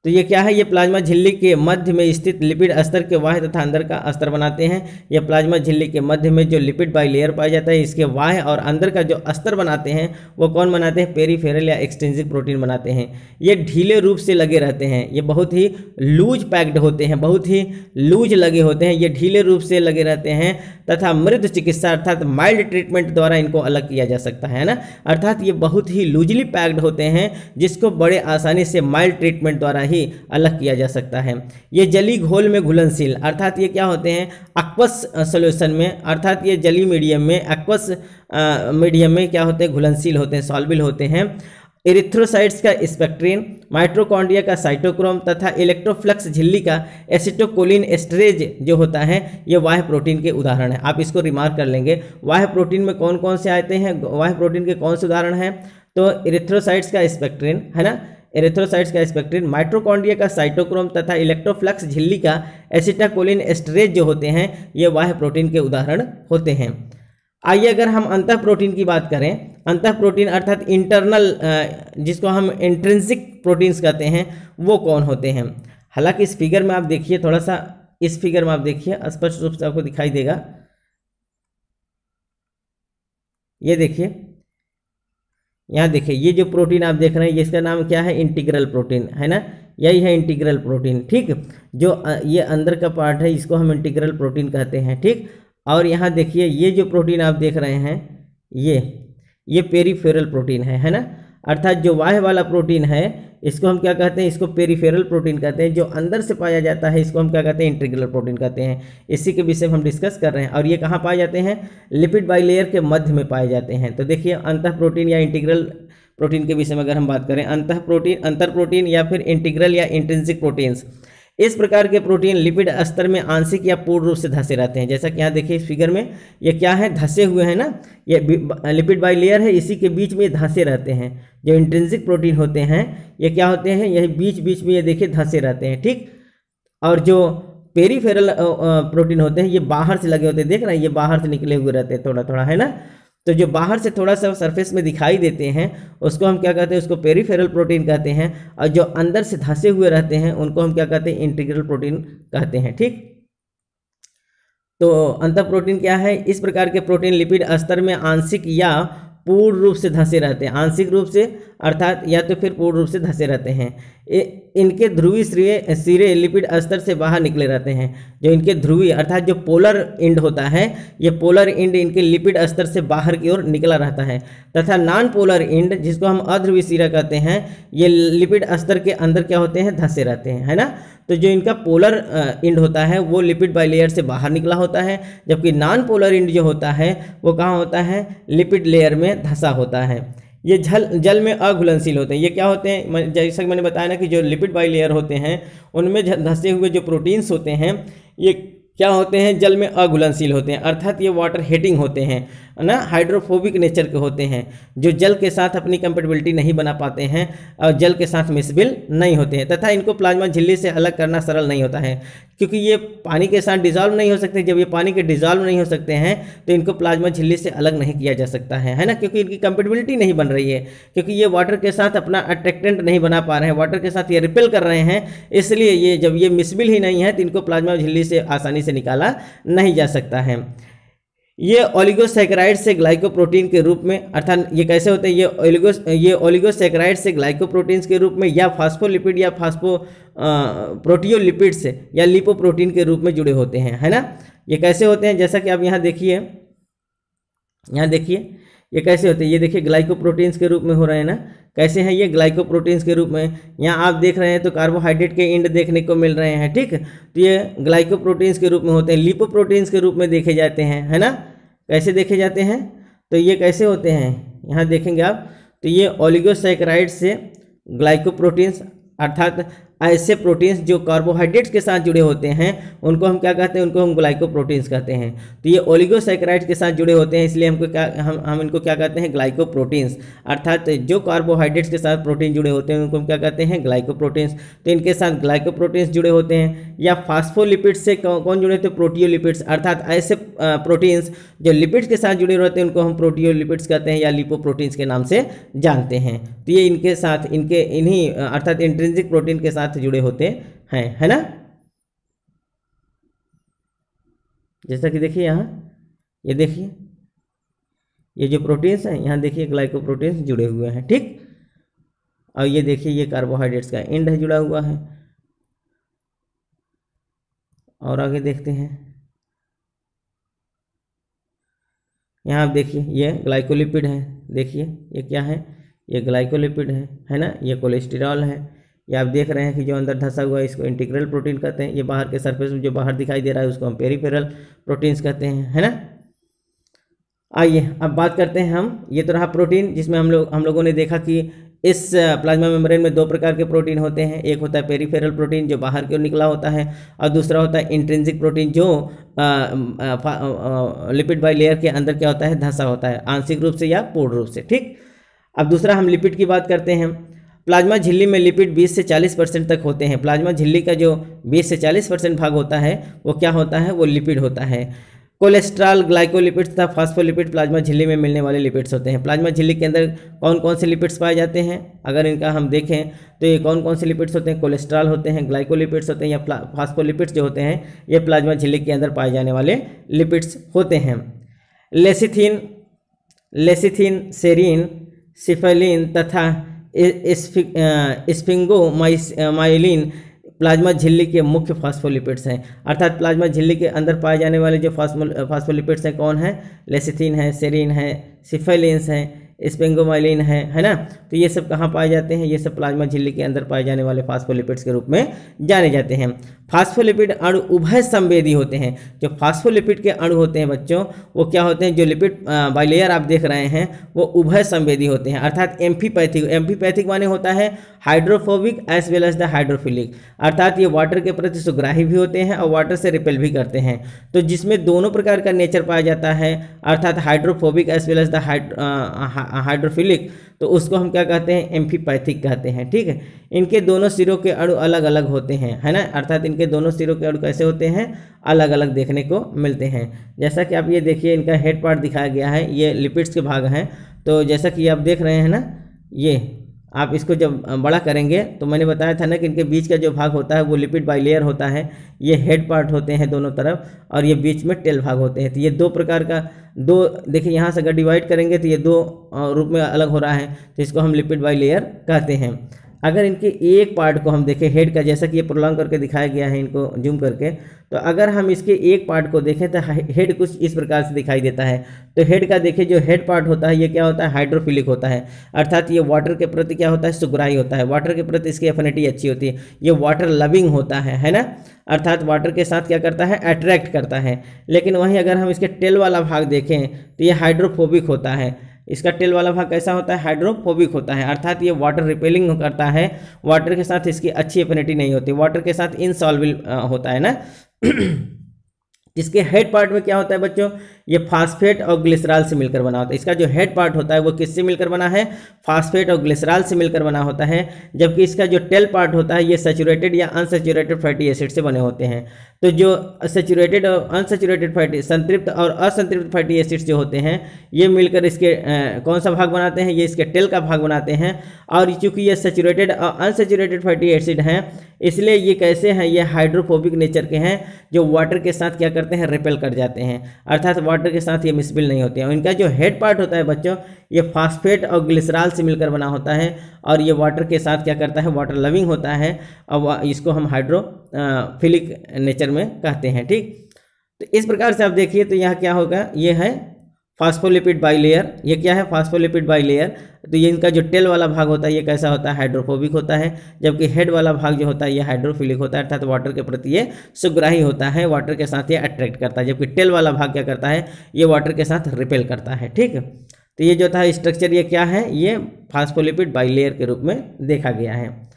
तो ये क्या है, ये प्लाज्मा झिल्ली के मध्य में स्थित लिपिड अस्तर के बाह्य तथा अंदर का अस्तर बनाते हैं। ये प्लाज्मा झिल्ली के मध्य में जो लिपिड बाई लेयर पाया जाता है, इसके बाह्य और अंदर का जो अस्तर बनाते हैं वो कौन बनाते हैं, पेरिफेरल या एक्सट्रिंसिक प्रोटीन बनाते हैं। ये ढीले रूप से लगे रहते हैं, ये बहुत ही लूज पैक्ड होते हैं, बहुत ही लूज लगे होते हैं, ये ढीले रूप से लगे रहते हैं, तथा मृद चिकित्सा अर्थात माइल्ड ट्रीटमेंट द्वारा इनको अलग किया जा सकता है ना। अर्थात ये बहुत ही लूजली पैक्ड होते हैं, जिसको बड़े आसानी से माइल्ड ट्रीटमेंट द्वारा ही अलग किया जा सकता है। ये जली घोल में घुलनशील, अर्थात ये क्या होते हैं, एक्वस सॉल्यूशन में, अर्थात ये जली मीडियम में, एक्वस मीडियम में क्या होते हैं, घुलनशील होते हैं, सॉल्युबल होते हैं। एरिथ्रोसाइट्स का स्पेक्ट्रिन, माइटोकॉन्ड्रिया का साइटोक्रोम तथा इलेक्ट्रोफ्लक्स झिल्ली का एसिटोकोलिन एस्टरेज जो होता है, ये बाह्य प्रोटीन के उदाहरण है। आप इसको रिमार्क कर लेंगे, बाह्य प्रोटीन में कौन कौन से आते हैं, बाह्य प्रोटीन के कौन से उदाहरण हैं, तो एरिथ्रोसाइट्स का स्पेक्ट्रिन, है ना, एरिथ्रोसाइट्स का स्पेक्ट्रिन, माइटोकॉन्ड्रिया का साइटोक्रोम तथा इलेक्ट्रोफ्लक्स झिल्ली का एसिटाकोलिन एस्टरेज जो होते हैं, ये बाह्य प्रोटीन के उदाहरण होते हैं। आइए अगर हम अंतः प्रोटीन की बात करें, अंतः प्रोटीन अर्थात इंटरनल, जिसको हम इंट्रिंसिक प्रोटीन्स कहते हैं, वो कौन होते हैं। हालांकि इस फिगर में आप देखिए, थोड़ा सा इस फिगर में आप देखिए, स्पष्ट रूप से आपको दिखाई देगा। ये देखिए, यहाँ देखिए, ये जो प्रोटीन आप देख रहे हैं, इसका नाम क्या है, इंटीग्रल प्रोटीन, है ना, यही है इंटीग्रल प्रोटीन, ठीक। जो ये अंदर का पार्ट है, इसको हम इंटीग्रल प्रोटीन कहते हैं, ठीक। और यहाँ देखिए, ये जो प्रोटीन आप देख रहे हैं, ये पेरिफेरल प्रोटीन है ना, अर्थात जो बाह्य वाला प्रोटीन है इसको हम क्या कहते हैं, इसको पेरिफेरल प्रोटीन कहते हैं। जो अंदर से पाया जाता है इसको हम क्या कहते हैं, इंटीग्रल प्रोटीन कहते हैं। इसी के विषय में हम डिस्कस कर रहे हैं। और ये कहाँ पाए जाते हैं, लिपिड बाई लेयर के मध्य में पाए जाते हैं। तो देखिए, अंतः प्रोटीन या इंटीग्रल प्रोटीन के विषय में अगर हम बात करें, अंतः प्रोटीन, अंतर प्रोटीन या फिर इंटीग्रल या इंट्रिंसिक प्रोटीन्स, इस प्रकार के प्रोटीन लिपिड अस्तर में आंशिक या पूर्ण रूप से धंसे रहते हैं। जैसा कि यहाँ देखिए इस फिगर में, ये क्या है, धंसे हुए हैं ना, ये लिपिड बाई लेयर है, इसी के बीच में ये धंसे रहते हैं। जो इंट्रिंसिक प्रोटीन होते हैं ये क्या होते हैं, यही बीच बीच में ये देखिए धंसे रहते हैं, ठीक। और जो पेरिफेरल प्रोटीन होते हैं ये बाहर से लगे होते हैं, देख रहे हैं, ये बाहर से निकले हुए रहते हैं थोड़ा थोड़ा, है ना। तो जो बाहर से थोड़ा सा सरफेस में दिखाई देते हैं उसको हम क्या कहते हैं, उसको पेरिफेरल प्रोटीन कहते हैं। और जो अंदर से धंसे हुए रहते हैं उनको हम क्या कहते हैं, इंटीग्रल प्रोटीन कहते हैं, ठीक। तो अंतः प्रोटीन क्या है? इस प्रकार के प्रोटीन लिपिड स्तर में आंशिक या पूर्ण रूप से धंसे रहते हैं, आंशिक रूप से अर्थात या तो फिर पूर्ण रूप से धंसे रहते हैं। इनके ध्रुवीय सिरे लिपिड स्तर से बाहर निकले रहते हैं। जो इनके ध्रुवीय अर्थात जो पोलर एंड होता है, ये पोलर एंड इनके लिपिड स्तर से बाहर की ओर निकला रहता है, तथा नॉन पोलर एंड जिसको हम अध्रुवीय सिरा कहते हैं, ये लिपिड स्तर के अंदर क्या होते हैं? धंसे रहते हैं, है ना। तो जो इनका पोलर एंड होता है वो लिपिड बाइलेयर से बाहर निकला होता है, जबकि नॉन पोलर एंड जो होता है वो कहाँ होता है? लिपिड लेयर में धंसा होता है। ये जल में अघुलनशील होते हैं। ये क्या होते हैं? जैसा कि मैंने बताया ना कि जो लिपिड बाइलेयर होते हैं उनमें धंसे हुए जो प्रोटीन्स होते हैं ये क्या होते हैं? जल में अघुलनशील होते हैं, अर्थात ये वाटर हेटिंग होते हैं ना, हाइड्रोफोबिक नेचर के होते हैं, जो जल के साथ अपनी कंपेटिबिलिटी नहीं बना पाते हैं और जल के साथ मिसबिल नहीं होते हैं, तथा इनको प्लाज्मा झिल्ली से अलग करना सरल नहीं होता है, क्योंकि ये पानी के साथ डिजॉल्व नहीं हो सकते। जब ये पानी के डिजॉल्व नहीं हो सकते हैं तो इनको प्लाज्मा झिल्ली से अलग नहीं किया जा सकता है ना, क्योंकि इनकी कंपेटिबिलिटी नहीं बन रही है, क्योंकि ये वाटर के साथ अपना अट्रैक्टेंट नहीं बना पा रहे हैं, वाटर के साथ ये रिपेल कर रहे हैं, इसलिए ये जब ये मिसबिल ही नहीं है तो इनको प्लाज्मा झिल्ली से आसानी से निकाला नहीं जा सकता है। ये ओलिगोसैकेराइड से ग्लाइकोप्रोटीन के रूप में, अर्थात ये कैसे होते हैं? ये ओलिगोसैकेराइड से ग्लाइकोप्रोटीन्स के रूप में या फास्फोलिपिड या प्रोटियोलिपिड्स या लिपोप्रोटीन के रूप में जुड़े होते हैं, है ना। ये कैसे होते हैं? जैसा कि आप यहाँ देखिए ये कैसे होते हैं। ये देखिए ग्लाइकोप्रोटीन्स के रूप में हो रहे हैं ना। कैसे हैं ये? ग्लाइकोप्रोटीन्स के रूप में। यहाँ आप देख रहे हैं तो कार्बोहाइड्रेट के एंड देखने को मिल रहे हैं, ठीक। तो ये ग्लाइकोप्रोटीन्स के रूप में होते हैं, लिपोप्रोटीन्स के रूप में देखे जाते हैं, है ना। कैसे देखे जाते हैं? तो ये कैसे होते हैं यहाँ देखेंगे आप, तो ये ओलिगोसैकेराइड से ग्लाइकोप्रोटीन्स अर्थात ऐसे प्रोटीन्स जो कार्बोहाइड्रेट्स के साथ जुड़े होते हैं उनको हम क्या कहते हैं? उनको हम ग्लाइकोप्रोटीन्स कहते हैं। तो ये ओलिगोसैकेराइड्स के साथ जुड़े होते हैं, इसलिए हम इनको क्या कहते हैं? ग्लाइकोप्रोटीन्स। अर्थात जो कार्बोहाइड्रेट्स के साथ प्रोटीन जुड़े होते हैं उनको हम क्या कहते हैं? ग्लाइकोप्रोटीन्स। तो इनके साथ ग्लाइकोप्रोटीन्स जुड़े होते हैं। या फास्फोलिपिड्स से कौन जुड़े होते हैं? प्रोटियोलिपिड्स, अर्थात ऐसे प्रोटीन्स जो लिपिड्स के साथ जुड़े रहते हैं उनको हम प्रोटियोलिपिड्स कहते हैं या लिपोप्रोटीन्स के नाम से जानते हैं। तो ये इनके साथ इन्हीं अर्थात इंट्रिंसिक प्रोटीन के साथ जुड़े होते हैं, है ना। जैसा कि देखिए यहाँ ये देखिए ये जो प्रोटीन्स हैं यहाँ देखिए ग्लाइकोप्रोटीन्स जुड़े हुए हैं, ठीक। और ये देखिए ये कार्बोहाइड्रेट्स का एंड है जुड़ा हुआ है। और आगे देखते हैं, यहाँ आप देखिए ये ग्लाइकोलिपिड है। देखिए ये क्या है? ये ग्लाइकोलिपिड है ना। ये कोलेस्टेरॉल है। ये आप देख रहे हैं कि जो अंदर धंसा हुआ है इसको इंटीग्रल प्रोटीन कहते हैं। ये बाहर के सरफेस में जो बाहर दिखाई दे रहा है उसको हम पेरिफेरल प्रोटीन्स कहते हैं, है ना। आइए अब बात करते हैं हम, ये तो रहा प्रोटीन जिसमें हम लोगों ने देखा कि इस प्लाज्मा मेम्ब्रेन में दो प्रकार के प्रोटीन होते हैं। एक होता है पेरिफेरल प्रोटीन जो बाहर की ओर निकला होता है, और दूसरा होता है इंट्रिंसिक प्रोटीन जो लिपिड बाइलेयर के अंदर क्या होता है? धंसा होता है, आंशिक रूप से या पूर्ण रूप से, ठीक। अब दूसरा हम लिपिड की बात करते हैं। प्लाज्मा झिल्ली में लिपिड 20 से 40% तक होते हैं। प्लाज्मा झिल्ली का जो 20 से 40% भाग होता है वो क्या होता है? वो लिपिड होता है। कोलेस्ट्रॉल, ग्लाइकोलिपिड्स तथा फास्फोलिपिड प्लाज्मा झिल्ली में मिलने वाले लिपिड्स होते हैं। प्लाज्मा झिल्ली के अंदर कौन कौन से लिपिड्स पाए जाते हैं? अगर इनका हम देखें तो ये कौन कौन से लिपिड्स होते हैं? कोलेस्ट्रॉल होते हैं, ग्लाइकोलिपिड्स होते हैं, या फास्फोलिपिड्स जो होते हैं ये प्लाज्मा झिल्ली के अंदर पाए जाने वाले लिपिड्स होते हैं। लेसिथिन, सेरीन, सिफेलिन तथा स्फिंगोमाइलिन प्लाज्मा झिल्ली के मुख्य फास्फोलिपिड्स हैं। अर्थात प्लाज्मा झिल्ली के अंदर पाए जाने वाले जो फास्फोलिपिड्स हैं कौन है? लेसिथिन है, सेरीन है, सिफेलिन्स हैं, स्फिंगोमाइलिन है ना। तो ये सब कहाँ पाए जाते हैं? ये सब प्लाज्मा झिल्ली के अंदर पाए जाने वाले फास्फोलिपिड्स के रूप में जाने जाते हैं। फास्फोलिपिड अणु उभय संवेदी होते हैं। जो फास्फोलिपिड के अणु होते हैं बच्चों वो क्या होते हैं? जो लिपिड बाइलेयर आप देख रहे हैं वो उभय संवेदी होते हैं, अर्थात एम्फीपैथिक माने होता है hydrophobic as well as the hydrophilic, अर्थात ये वाटर के प्रति सुग्राही भी होते हैं और वाटर से रिपेल भी करते हैं। तो जिसमें दोनों प्रकार का नेचर पाया जाता है अर्थात hydrophobic as well as the hydrophilic, तो उसको हम क्या कहते हैं? एम्फीपैथिक कहते हैं, ठीक है। इनके दोनों सिरों के अणु अलग अलग होते हैं, है ना। अर्थात इनके दोनों सिरों के अणु कैसे होते हैं? अलग अलग देखने को मिलते हैं। जैसा कि आप ये देखिए इनका हेड पार्ट दिखाया गया है, ये लिपिड्स के भाग हैं। तो जैसा कि आप देख रहे हैं ना, ये आप इसको जब बड़ा करेंगे तो मैंने बताया था ना कि इनके बीच का जो भाग होता है वो लिपिड बाइलेयर होता है। ये हेड पार्ट होते हैं दोनों तरफ और ये बीच में टेल भाग होते हैं। तो ये दो प्रकार का दो, देखिए यहाँ से अगर डिवाइड करेंगे तो ये दो रूप में अलग हो रहा है, तो इसको हम लिपिड बाइलेयर कहते हैं। अगर इनके एक पार्ट को हम देखें हेड का, जैसा कि ये प्रोलॉन्ग करके दिखाया गया है इनको जूम करके, तो अगर हम इसके एक पार्ट को देखें तो हेड कुछ इस प्रकार से दिखाई देता है। तो हेड का देखिए जो हेड पार्ट होता है ये क्या होता है, हाइड्रोफिलिक होता है, अर्थात ये वाटर के प्रति क्या होता है, सुग्राही होता है। वाटर के प्रति इसकी एफिनिटी अच्छी होती है। ये वाटर लविंग होता है ना, अर्थात वाटर के साथ क्या करता है, अट्रैक्ट करता है। लेकिन वहीं अगर हम इसके टेल वाला भाग देखें तो ये हाइड्रोफोबिक होता है। इसका टेल वाला भाग कैसा होता है, हाइड्रोफोबिक होता है, अर्थात ये वाटर रिपेलिंग करता है। वाटर के साथ इसकी अच्छी एफिनिटी नहीं होती, वाटर के साथ इनसॉल्युबल होता है ना। इसके हेड पार्ट में क्या होता है बच्चों, ये फास्फेट और ग्लिसरॉल से मिलकर बना होता है। इसका जो हेड पार्ट होता है वो किससे मिलकर बना है, फास्फेट और ग्लिसरॉल से मिलकर बना होता है। जबकि इसका जो टेल पार्ट होता है ये सैचुरेटेड या अनसैचुरेटेड फैटी एसिड से बने होते हैं। तो जो सैचुरेटेड और अनसैचुरेटेड फैटी, संतृप्त और असंतृप्त फैटी एसिड्स जो होते हैं ये मिलकर इसके कौन सा भाग बनाते हैं, ये इसके टेल का भाग बनाते हैं। और चूंकि ये सैचुरेटेड और अनसैचुरेटेड फैटी एसिड हैं इसलिए ये कैसे हैं, ये हाइड्रोफोबिक नेचर के हैं, जो वाटर के साथ क्या करते हैं, रिपेल कर जाते हैं, अर्थात वाटर के साथ ये मिसबिल नहीं होते हैं। और इनका जो हेड पार्ट होता है बच्चों ये फास्फेट और ग्लिसरॉल से मिलकर बना होता है और ये वाटर के साथ क्या करता है, वाटर लविंग होता है और इसको हम हाइड्रोफिलिक नेचर में कहते हैं। ठीक, तो इस प्रकार से आप देखिए तो यहाँ क्या होगा, ये है फास्फोलिपिड बाइलेयर। ये क्या है, फास्फोलिपिड बाइलेयर। तो ये इनका जो टेल वाला भाग होता है ये कैसा होता है, हाइड्रोफोबिक होता है। जबकि हेड वाला भाग जो होता है ये हाइड्रोफिलिक होता है, अर्थात वाटर के प्रति ये सुग्राही होता है, वाटर के साथ ये अट्रैक्ट करता है। जबकि टेल वाला भाग क्या करता है, ये वाटर के साथ रिपेल करता है। ठीक, तो ये जो था स्ट्रक्चर ये क्या है, ये फास्फोलिपिड बाइलेयर के रूप में देखा गया है।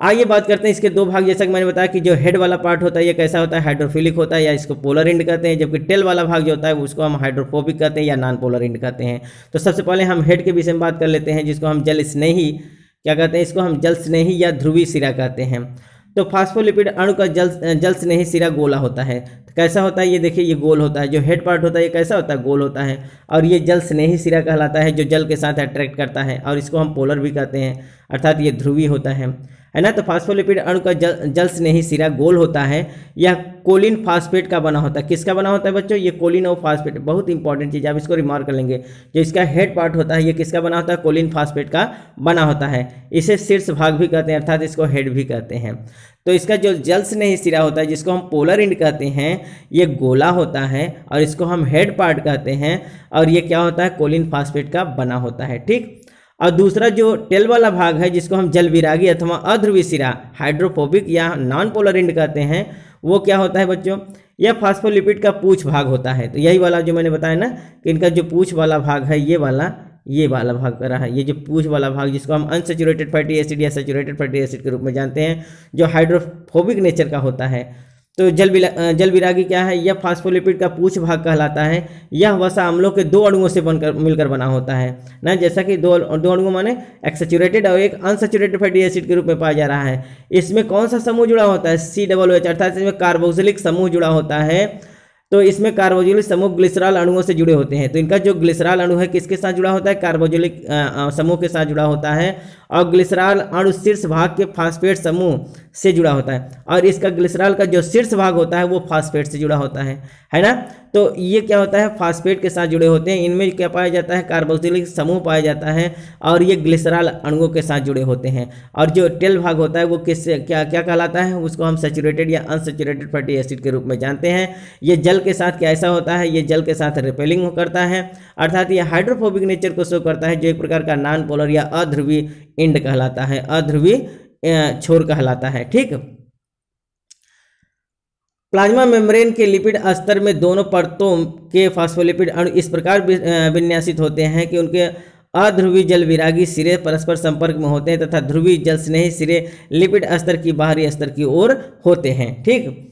आइए बात करते हैं इसके दो भाग। जैसा कि मैंने बताया कि जो हेड वाला पार्ट होता है ये कैसा होता है, हाइड्रोफिलिक होता है या इसको पोलर एंड कहते हैं। जबकि टेल वाला भाग जो होता है उसको हम हाइड्रोफोबिक कहते हैं या नॉन पोलर एंड कहते हैं। तो सबसे पहले हम हेड के विषय में बात कर लेते हैं, जिसको हम जल स्नेही क्या कहते हैं, इसको हम जल स्नेही या ध्रुवीय सिरा कहते हैं। तो फास्फोलिपिड अणु का जल स्नेही सिरा गोला होता है। तो कैसा होता है, ये देखिए ये गोल होता है। जो हेड पार्ट होता है ये कैसा होता है, गोल होता है। और ये जल स्नेही सिरा कहलाता है, जो जल के साथ अट्रैक्ट करता है। और इसको हम पोलर भी कहते हैं, अर्थात ये ध्रुवीय होता है ना। तो फास्फोलिपिड अणु का जल स्नेही सिरा गोल होता है। यह कोलिन फास्फेट का बना होता है। किसका बना होता है बच्चों, ये कोलिन और फास्फेट, बहुत इंपॉर्टेंट चीज़, आप इसको रिमार्क कर लेंगे। जो इसका हेड पार्ट होता है ये किसका बना होता है, कोलिन फास्फेट का बना होता है। इसे शीर्ष भाग भी कहते हैं, अर्थात इसको हेड भी कहते हैं। तो इसका जो जल स्नेही सिरा होता है जिसको हम पोलर एंड कहते हैं ये गोला होता है और इसको हम हेड पार्ट कहते हैं। और ये क्या होता है, कोलिन फास्फेट का बना होता है। ठीक, और दूसरा जो टेल वाला भाग है जिसको हम जल विरागी अथवा अध्रुवीय सिरा हाइड्रोफोबिक या नॉन पोलर एंड कहते हैं, वो क्या होता है बच्चों, यह फास्फोलिपिड का पूछ भाग होता है। तो यही वाला जो मैंने बताया ना कि इनका जो पूछ वाला भाग है ये वाला भाग कर रहा है, ये जो पूछ वाला भाग जिसको हम अनसैचुरेटेड फैटी एसिड या सैचुरेटेड फैटी एसिड के रूप में जानते हैं, जो हाइड्रोफोबिक नेचर का होता है। तो जल विरागी क्या है, यह फास्फोलिपिड का पूछ भाग कहलाता है। यह वसा अम्लों के दो अणुओं से मिलकर बना होता है ना, जैसा कि दो अणुओं माने एक सैचुरेटेड और एक अनसैचुरेटेड फैटी एसिड के रूप में पाया जा रहा है। इसमें कौन सा समूह जुड़ा होता है, COOH, अर्थात इसमें कार्बोक्सिलिक समूह जुड़ा होता है। तो इसमें कार्बोक्सिलिक समूह ग्लिसरॉल अणुओं से जुड़े होते हैं। तो इनका जो ग्लिसरॉल अणु है किसके साथ जुड़ा होता है, कार्बोक्सिलिक समूह के साथ जुड़ा होता है। और ग्लिसरॉल अणु शीर्ष भाग के फास्फेट समूह से जुड़ा होता है। और इसका ग्लिसरॉल का जो शीर्ष भाग होता है वो फास्फेट से जुड़ा होता है ना। तो ये क्या होता है, फास्फेट के साथ जुड़े होते हैं। इनमें क्या पाया जाता है, कार्बोक्सिलिक समूह पाया जाता है और ये ग्लिसरॉल अणुओं के साथ जुड़े होते हैं। और जो टेल भाग होता है वो किससे क्या कहलाता है, उसको हम सैचुरेटेड या अनसैचुरेटेड फैटी एसिड के रूप में जानते हैं। ये जल के साथ कैसा होता है, ये जल के साथ रिपेलिंग करता है, अर्थात ये हाइड्रोफोबिक नेचर को शो करता है, जो एक प्रकार का नॉन पोलर या अध्रुवीय एंड कहलाता है, अध्रुवीय छोर कहलाता है। ठीक, प्लाज्मा मेम्ब्रेन के लिपिड स्तर में दोनों परतों के फास्फोलिपिड अणु इस प्रकार विन्यासित होते हैं कि उनके अध्रुवीय जल विरागी सिरे परस्पर संपर्क में होते हैं तथा ध्रुवीय जल स्नेही सिरे लिपिड स्तर की बाहरी स्तर की ओर होते हैं। ठीक,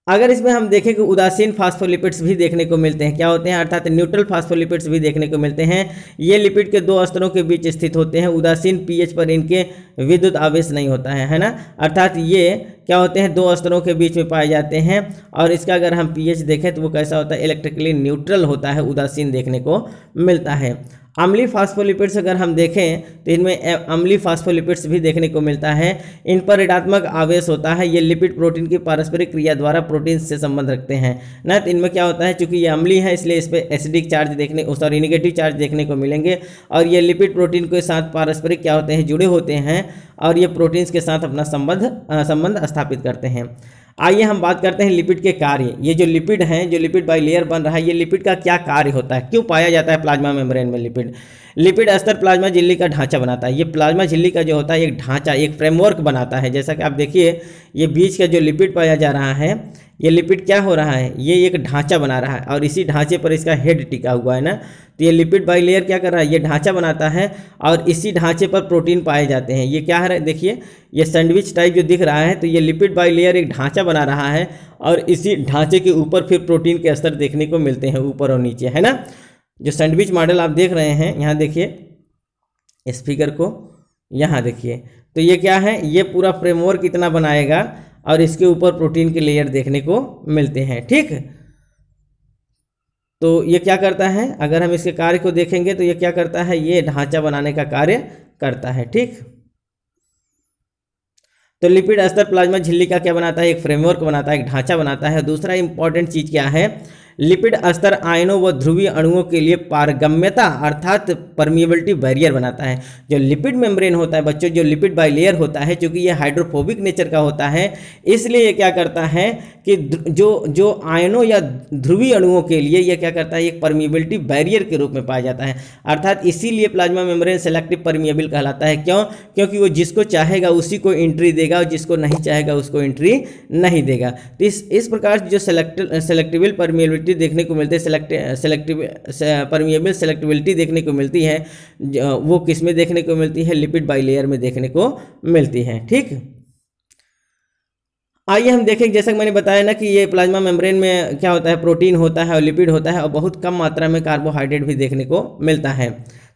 अगर इसमें हम देखें कि उदासीन फास्फोलिपिड्स भी देखने को मिलते हैं, क्या होते हैं, अर्थात न्यूट्रल फास्फोलिपिड्स भी देखने को मिलते हैं। ये लिपिड के दो स्तरों के बीच स्थित होते हैं। उदासीन पीएच पर इनके विद्युत आवेश नहीं होता है ना, अर्थात ये क्या होते हैं, दो स्तरों के बीच में पाए जाते हैं। और इसका अगर हम पीएच देखें तो वो कैसा होता है, इलेक्ट्रिकली न्यूट्रल होता है, उदासीन देखने को मिलता है। अम्लीय फास्फोलिपिड्स अगर हम देखें तो इनमें अम्लीय फास्फोलिपिड्स भी देखने को मिलता है। इन पर ऋणात्मक आवेश होता है। ये लिपिड प्रोटीन की पारस्परिक क्रिया द्वारा प्रोटीन से संबंध रखते हैं ना। तो इनमें क्या होता है, चूंकि ये अम्लीय है इसलिए इस पर एसिडिक चार्ज नेगेटिव चार्ज देखने को मिलेंगे, और ये लिपिड प्रोटीन के साथ पारस्परिक क्या होते हैं, जुड़े होते हैं, और ये प्रोटीन्स के साथ अपना संबंध स्थापित करते हैं। आइए हम बात करते हैं लिपिड के कार्य। ये जो लिपिड हैं, जो लिपिड बाइलेयर बन रहा है, ये लिपिड का क्या कार्य होता है, क्यों पाया जाता है प्लाज्मा मेम्ब्रेन में लिपिड अस्तर प्लाज्मा झिल्ली का ढांचा बनाता है। ये प्लाज्मा झिल्ली का जो होता है एक ढांचा, एक फ्रेमवर्क बनाता है। जैसा कि आप देखिए ये बीच का जो लिपिड पाया जा रहा है, ये लिपिड क्या हो रहा है, ये एक ढांचा बना रहा है, और इसी ढांचे पर इसका हेड टिका हुआ है ना। तो ये लिपिड बाइलेयर क्या कर रहा है, ये ढांचा बनाता है, और इसी ढांचे पर प्रोटीन पाए जाते हैं। ये क्या है, देखिए ये सैंडविच टाइप जो दिख रहा है, तो ये लिपिड बाइलेयर एक ढांचा बना रहा है, और इसी ढांचे के ऊपर फिर प्रोटीन के स्तर देखने को मिलते हैं, ऊपर और नीचे, है ना। जो सैंडविच मॉडल आप देख रहे हैं, यहाँ देखिए इस फिगर को, यहाँ देखिए, तो ये क्या है, ये पूरा फ्रेमवर्क इतना बनाएगा, और इसके ऊपर प्रोटीन के लेयर देखने को मिलते हैं, ठीक। तो ये क्या करता है, अगर हम इसके कार्य को देखेंगे तो ये क्या करता है, ये ढांचा बनाने का कार्य करता है, ठीक। तो लिपिड अस्तर प्लाज्मा झिल्ली का क्या बनाता है, एक फ्रेमवर्क बनाता है, एक ढांचा बनाता है। दूसरा इंपॉर्टेंट चीज क्या है, लिपिड अस्तर आयनों व ध्रुवीय अणुओं के लिए पारगम्यता अर्थात परमिएबिलिटी बैरियर बनाता है। जो लिपिड मेम्ब्रेन होता है बच्चों, जो लिपिड बाइलेयर होता है, क्योंकि ये हाइड्रोफोबिक नेचर का होता है, इसलिए ये क्या करता है कि जो आयनों या ध्रुवीय अणुओं के लिए ये क्या करता है, एक परमिएबिलिटी बैरियर के रूप में पाया जाता है। अर्थात इसीलिए प्लाज्मा मेम्ब्रेन सेलेक्टिव परमिएबल कहलाता है। क्यों, क्योंकि वो जिसको चाहेगा उसी को एंट्री देगा, और जिसको नहीं चाहेगा उसको एंट्री नहीं देगा। तो इस प्रकार जो सेलेक्टिबल परमिएबिलिटी देखने को मिलते हैं, परमिएबल सेलेक्टिबिलिटी देखने को मिलती है, वो किस में देखने को मिलती है, लिपिड बाइलेयर में देखने को मिलती है, ठीक। आइए हम देखें, जैसा कि मैंने बताया ना कि ये प्लाज्मा मेम्ब्रेन में क्या होता है, प्रोटीन होता है और लिपिड होता है, और बहुत कम मात्रा में कार्बोहाइड्रेट भी देखने को मिलता है।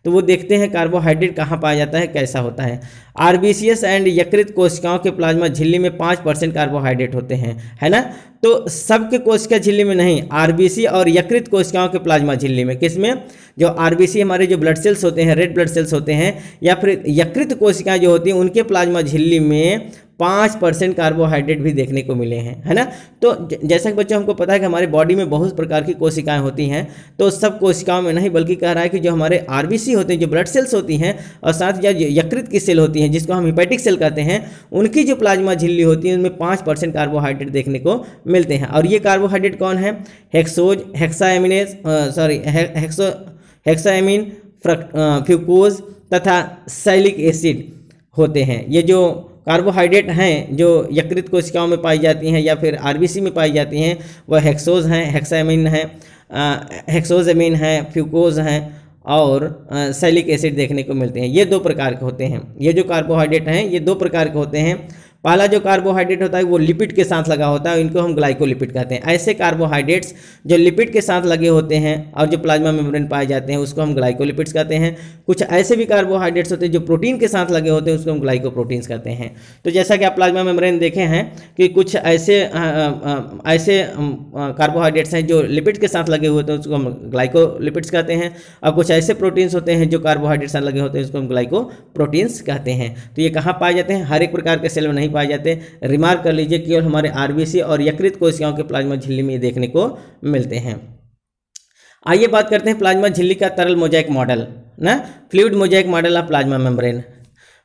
तो वो देखते हैं कार्बोहाइड्रेट कहाँ पाया जाता है, कैसा होता है। आरबीसीएस एंड यकृत कोशिकाओं के प्लाज्मा झिल्ली में 5% कार्बोहाइड्रेट होते हैं, है ना। तो सबके कोशिका झिल्ली में नहीं, आरबीसी और यकृत कोशिकाओं के प्लाज्मा झिल्ली में, किसमें, जो आरबीसी हमारे जो ब्लड सेल्स होते हैं, रेड ब्लड सेल्स होते हैं, या फिर यकृत कोशिकाएं जो होती हैं, उनके प्लाज्मा झिल्ली में 5% कार्बोहाइड्रेट भी देखने को मिले हैं, है ना। तो जैसा कि बच्चों हमको पता है कि हमारे बॉडी में बहुत प्रकार की कोशिकाएं होती हैं, तो सब कोशिकाओं में नहीं, बल्कि कह रहा है कि जो हमारे आरबीसी होते हैं, जो ब्लड सेल्स होती हैं, और साथ ही यकृत की सेल होती हैं, जिसको हम हिपैटिक सेल कहते हैं, उनकी जो प्लाज्मा झिल्ली होती है उनमें 5% कार्बोहाइड्रेट देखने को मिलते हैं। और ये कार्बोहाइड्रेट कौन है, हेक्साएमिन, फ्यूकोज तथा सैलिक एसिड होते हैं। ये जो कार्बोहाइड्रेट हैं जो यकृत कोशिकाओं में पाई जाती हैं या फिर आरबीसी में पाई जाती हैं, वह हेक्सोज हैं, हेक्साएमिन हैं, हेक्सोजेमिन हैं, फ्यूकोज हैं, और सैलिक एसिड देखने को मिलते हैं। ये 2 प्रकार के होते हैं। ये जो कार्बोहाइड्रेट हैं ये 2 प्रकार के होते हैं। पहला जो कार्बोहाइड्रेट होता है वो लिपिड के साथ लगा होता है, इनको हम ग्लाइकोलिपिड कहते हैं। ऐसे कार्बोहाइड्रेट्स जो लिपिड के साथ लगे होते हैं और जो प्लाज्मा मेम्ब्रेन पाए जाते हैं उसको हम ग्लाइकोलिपिड्स कहते हैं। कुछ ऐसे भी कार्बोहाइड्रेट्स होते हैं जो प्रोटीन के साथ लगे होते हैं, उसको हम ग्लाइकोप्रोटीन्स कहते हैं। तो जैसा कि आप प्लाज्मा मेम्ब्रेन देखे हैं कि कुछ ऐसे कार्बोहाइड्रेट्स हैं जो लिपिड के साथ लगे हुए होते हैं, उसको हम ग्लाइकोलिपिड्स कहते हैं, और कुछ ऐसे प्रोटीन्स होते हैं जो कार्बोहाइड्रेट साथ लगे होते हैं, उसको हम ग्लाइकोप्रोटीन्स कहते हैं। तो ये कहाँ पाए जाते हैं, हर एक प्रकार के सेल में नहीं पाए जाते। रिमार्क कर लीजिए केवल हमारे आरबीसी और यकृत कोशिकाओं के प्लाज्मा झिल्ली में देखने को मिलते हैं। आइए बात करते हैं प्लाज्मा झिल्ली का तरल मोजाइक मॉडल ना, fluid Mosaic model of plasma membrane.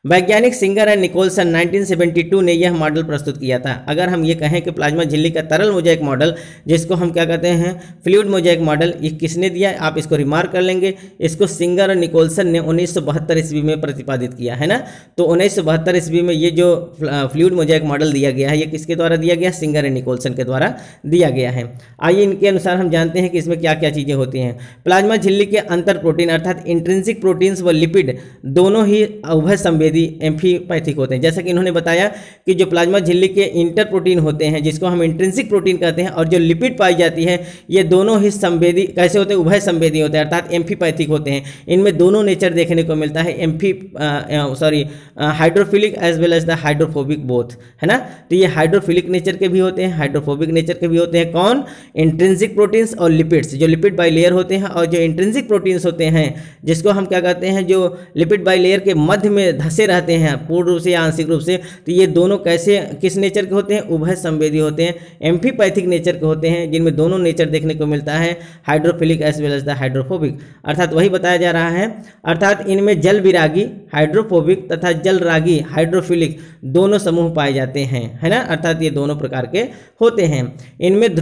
वैज्ञानिक सिंगर एंड निकोलसन 1972 ने यह मॉडल प्रस्तुत किया था। अगर हम ये कहें कि प्लाज्मा झिल्ली का तरल मोजाइक मॉडल, जिसको हम क्या कहते हैं, फ्लूइड मोजाइक मॉडल, ये किसने दिया, आप इसको रिमार्क कर लेंगे। इसको सिंगर और निकोलसन ने 1972 ईस्वी में प्रतिपादित किया, है ना। तो 1972 ईस्वी में ये जो फ्लूइड मोजाइक मॉडल दिया गया है, ये किसके द्वारा दिया गया, सिंगर एंड निकोलसन के द्वारा दिया गया है। आइए इनके अनुसार हम जानते हैं कि इसमें क्या क्या चीज़ें होती हैं। प्लाज्मा झिल्ली के अंतर प्रोटीन अर्थात इंट्रिंसिक प्रोटीन्स व लिपिड दोनों ही उभय संवेदी संवेदी एम्फीपैथिक होते हैं। जैसा कि इन्होंने बताया कि जो प्लाज्मा झिल्ली के इंटर प्रोटीन होते हैं जिसको हम इंट्रिंसिक प्रोटीन कहते हैं, और जो लिपिड पाई जाती है ये दोनों ही संवेदी कैसे होते हैं, उभय संवेदी होते हैं अर्थात एम्फीपैथिक होते हैं। इनमें दोनों नेचर देखने को मिलता है, hydrophilic as well as the hydrophobic both, है ना। तो ये हाइड्रोफिलिक नेचर के भी होते हैं, हाइड्रोफोबिक नेचर के भी होते हैं। कौन? इंट्रिंसिक प्रोटीन्स और लिपिड्स, जो लिपिड बाइलेयर होते हैं, और जो इंट्रिंसिक प्रोटीन्स होते हैं जिसको हम क्या कहते हैं, जो लिपिड बाइलेयर के मध्य में धसे रहते हैं पूर्ण रूप से या आंशिक रूप से। तो ये दोनों कैसे किस नेचर के होते हैं? उभय संवेदी होते हैं, एम्फीपैथिक नेचर के होते हैं, जिनमें दोनों नेचर देखने को मिलता है, hydrophilic as well as the hydrophobic. अर्थात वही बताया जा रहा है, अर्थात इनमें जल विरागी हाइड्रोफोबिक तथा जल रागी हाइड्रोफिलिक दोनों समूह पाए जाते हैं, है ना। अर्थात ये दोनों प्रकार के होते हैं। इनमें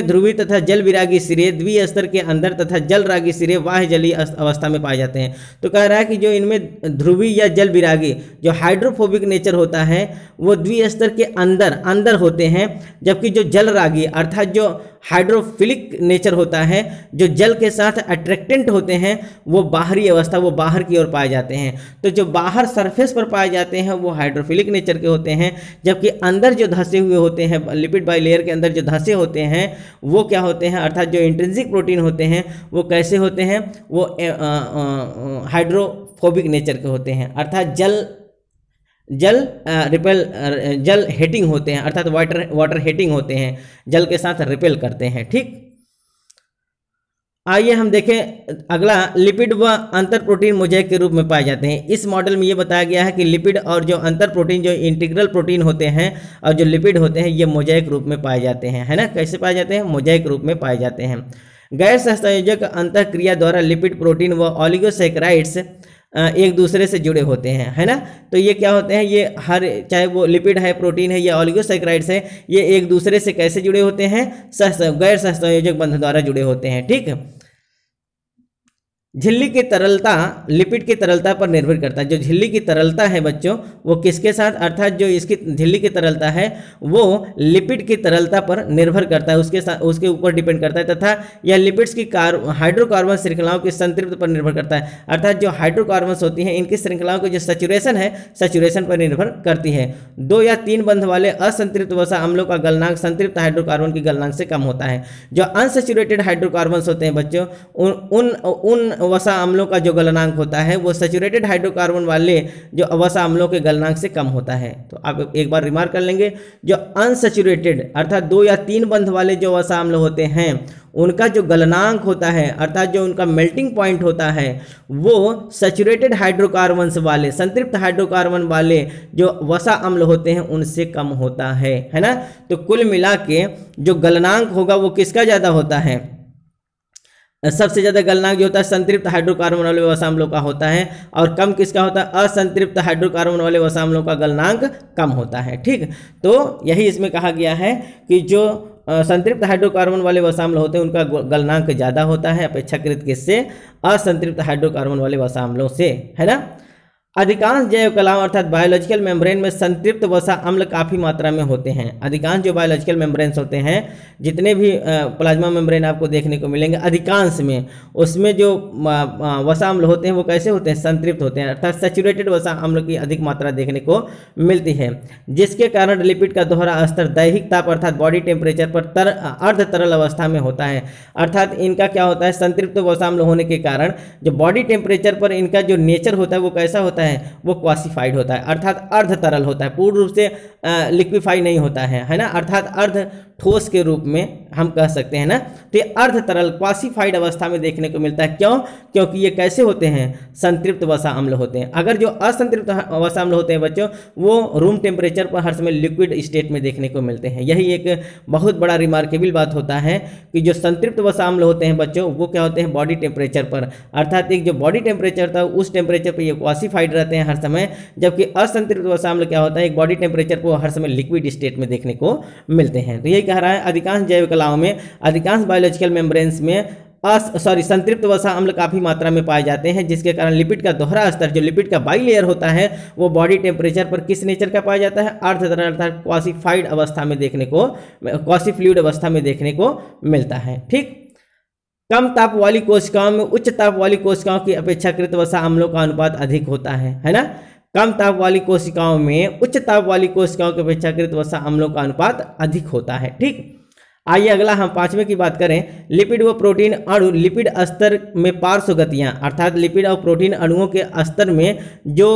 ध्रुवीय तथा जल विरागी सिरे द्वि स्तर के अंदर तथा जल रागी सिरे बाह्य जलीय अवस्था में पाए जाते हैं। तो कह रहा है कि जो इनमें ध्रुवीय या जल विरागी जो हाइड्रोफोबिक नेचर होता है वो द्विस्तर के अंदर होते हैं, जबकि जो जल रागी अर्थात जो हाइड्रोफिलिक नेचर होता है, जो जल के साथ अट्रैक्टेंट होते हैं, वो बाहरी अवस्था, वो बाहर की ओर पाए जाते हैं। तो जो बाहर सरफेस पर पाए जाते हैं वो हाइड्रोफिलिक नेचर के होते हैं, जबकि अंदर जो धंसे हुए होते हैं, लिपिड बाइलेयर के अंदर जो धंसे होते हैं वो क्या होते हैं, अर्थात जो इंट्रिंसिक प्रोटीन होते हैं वो कैसे होते हैं, वो हाइड्रोफोबिक नेचर के होते हैं, अर्थात जल हेटिंग होते हैं, अर्थात वाटर हेटिंग होते हैं, जल के साथ रिपेल करते हैं। ठीक, आइए हम देखें अगला, लिपिड व अंतर प्रोटीन मोज़ेक के रूप में पाए जाते हैं। इस मॉडल में ये बताया गया है कि लिपिड और जो अंतर प्रोटीन, जो इंटीग्रल प्रोटीन होते हैं और जो लिपिड होते हैं, ये मोज़ेक रूप में पाए जाते हैं, है ना। कैसे पाए जाते हैं? मोज़ेक रूप में पाए जाते हैं। गैर सहसंयोजक अंतःक्रिया द्वारा लिपिड, प्रोटीन व ऑलिगोसैकेराइड्स एक दूसरे से जुड़े होते हैं, है ना। तो ये क्या होते हैं, ये चाहे वो लिपिड है, प्रोटीन है या ऑलिगोसैकेराइड्स है, ये एक दूसरे से कैसे जुड़े होते हैं? गैर सहसंयोजक बंध द्वारा जुड़े होते हैं। ठीक, झिल्ली की तरलता लिपिड की तरलता पर निर्भर करता है। जो झिल्ली की तरलता है बच्चों, वो किसके साथ, अर्थात जो इसकी झिल्ली की तरलता है वो लिपिड की तरलता पर निर्भर करता है, उसके ऊपर डिपेंड करता है, तथा यह लिपिड्स की हाइड्रोकार्बन श्रृंखलाओं की संतृप्त पर निर्भर करता है। अर्थात जो हाइड्रोकार्बन्स होती हैं इनकी श्रृंखलाओं की जो सैचुरेशन है, सैचुरेशन पर निर्भर करती है। 2 या 3 बंध वाले असंतृप्त वसा अम्लों का गलनांक संतृप्त हाइड्रोकार्बन की गलनांक से कम होता है। जो अनसैचुरेटेड हाइड्रोकार्बन्स होते हैं बच्चों, उन वसा अम्लों का जो गलनांक होता है वो सैचुरेटेड हाइड्रोकार्बन वाले जो वसा अम्लों के गलनांक से कम होता है। तो आप एक बार रिमार्क कर लेंगे, जो अनसैचुरेटेड अर्थात 2 या 3 बंध वाले जो वसा अम्ल होते हैं उनका जो गलनांक होता है, अर्थात जो उनका मेल्टिंग पॉइंट होता है, वो सैचुरेटेड हाइड्रोकार्बन्स वाले, संतृप्त हाइड्रोकार्बन वाले जो वसा अम्ल होते हैं उनसे कम होता है ना। तो कुल मिला के जो गलनांक होगा वो किसका ज़्यादा होता है? सबसे ज़्यादा गलनांक जो होता है संतृप्त हाइड्रोकार्बन वाले वसा अम्लों का होता है, और कम किसका होता है? असंतृप्त हाइड्रोकार्बन वाले वसा अम्लों का गलनांक कम होता है। ठीक, तो यही इसमें कहा गया है कि जो संतृप्त हाइड्रोकार्बन वाले वसा अम्ल होते हैं उनका गलनांक ज़्यादा होता है अपेक्षाकृत किससे? असंतृप्त हाइड्रोकार्बन वाले वसा अम्लों से, है ना। अधिकांश जैव कलाओं अर्थात बायोलॉजिकल मेम्ब्रेन में संतृप्त वसा अम्ल काफ़ी मात्रा में होते हैं। अधिकांश जो बायोलॉजिकल मेम्ब्रेन्स होते हैं, जितने भी प्लाज्मा मेम्ब्रेन आपको देखने को मिलेंगे, अधिकांश में उसमें जो वसा अम्ल होते हैं वो कैसे होते हैं? संतृप्त होते हैं, अर्थात सैचुरेटेड वसा अम्ल की अधिक मात्रा देखने को मिलती है, जिसके कारण लिपिड का दोहरा स्तर दैहिक ताप अर्थात बॉडी टेम्परेचर पर अर्ध तरल अवस्था में होता है। अर्थात इनका क्या होता है? संतृप्त वसा अम्ल होने के कारण जो बॉडी टेम्परेचर पर इनका जो नेचर होता है वो कैसा होता है? वो क्वासिफाइड होता है, अर्थात अर्ध तरल होता है, पूर्ण रूप से लिक्विफाई नहीं होता है ना। अर्थात अर्ध ठोस के रूप में हम कह सकते हैं ना। तो ये अर्ध तरल क्वासिफाइड अवस्था में देखने को मिलता है। क्यों? क्योंकि ये कैसे होते हैं? संतृप्त वसा अम्ल होते हैं। अगर जो असंतृप्त वसा अम्ल होते हैं बच्चों, वो रूम टेम्परेचर पर हर समय लिक्विड स्टेट में देखने को मिलते हैं। यही एक बहुत बड़ा रिमार्केबल बात होता है कि जो संतृप्त वसा अम्ल होते हैं बच्चों, वो क्या होते हैं? बॉडी टेम्परेचर पर, अर्थात एक जो बॉडी टेम्परेचर था उस टेम्परेचर पर ये क्वासिफाइड रहते हैं हर समय, जबकि असंतृप्त वसा अम्ल क्या होता है? एक बॉडी टेम्परेचर पर हर समय लिक्विड स्टेट में देखने को मिलते हैं। तो यही कह रहा है अधिकांश जैव कलाओं में, अधिकांश बायोलॉजिकल मेम्ब्रेन्स में संतृप्त वसा अम्ल काफ़ी मात्रा में पाए जाते हैं, जिसके कारण लिपिड का दोहरा स्तर, जो लिपिड का बाइलेयर होता है, वो बॉडी टेम्परेचर पर किस नेचर का पाया जाता है? अर्ध तरल अर्थात क्वासिफाइड अवस्था में देखने को, क्वासिफ्लूइड अवस्था में देखने को मिलता है। ठीक, कम ताप वाली कोशिकाओं में उच्च ताप वाली कोशिकाओं की अपेक्षाकृत वसा अम्लों का अनुपात अधिक होता है ना। कम ताप वाली कोशिकाओं में उच्च ताप वाली कोशिकाओं की अपेक्षाकृत वसा अम्लों का अनुपात अधिक होता है। ठीक, आइए अगला हम 5वें की बात करें। लिपिड व प्रोटीन अणु लिपिड स्तर में पार्श्व गतियां, अर्थात लिपिड और प्रोटीन अणुओं के स्तर में जो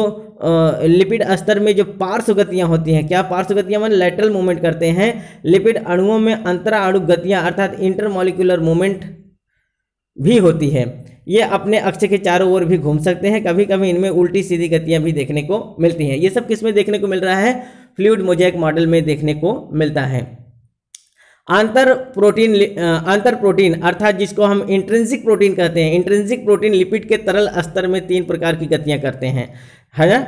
लिपिड स्तर में जो पार्श्व गतियां होती हैं, क्या पार्श्व गतियां मान लैटरल मूवमेंट करते हैं। लिपिड अणुओं में अंतरा अणु गतियां अर्थात इंटरमॉलिक्यूलर मूवमेंट भी होती है। ये अपने अक्ष के चारों ओर भी घूम सकते हैं, कभी कभी इनमें उल्टी सीधी गतियां भी देखने को मिलती हैं। ये सब किस में देखने को मिल रहा है, फ्लूइड मोज़ेक मॉडल में देखने को मिलता है। अंतर प्रोटीन अर्थात जिसको हम इंट्रिंसिक प्रोटीन कहते हैं, इंट्रिंसिक प्रोटीन लिपिड के तरल स्तर में 3 प्रकार की गतियां करते हैं, है ना।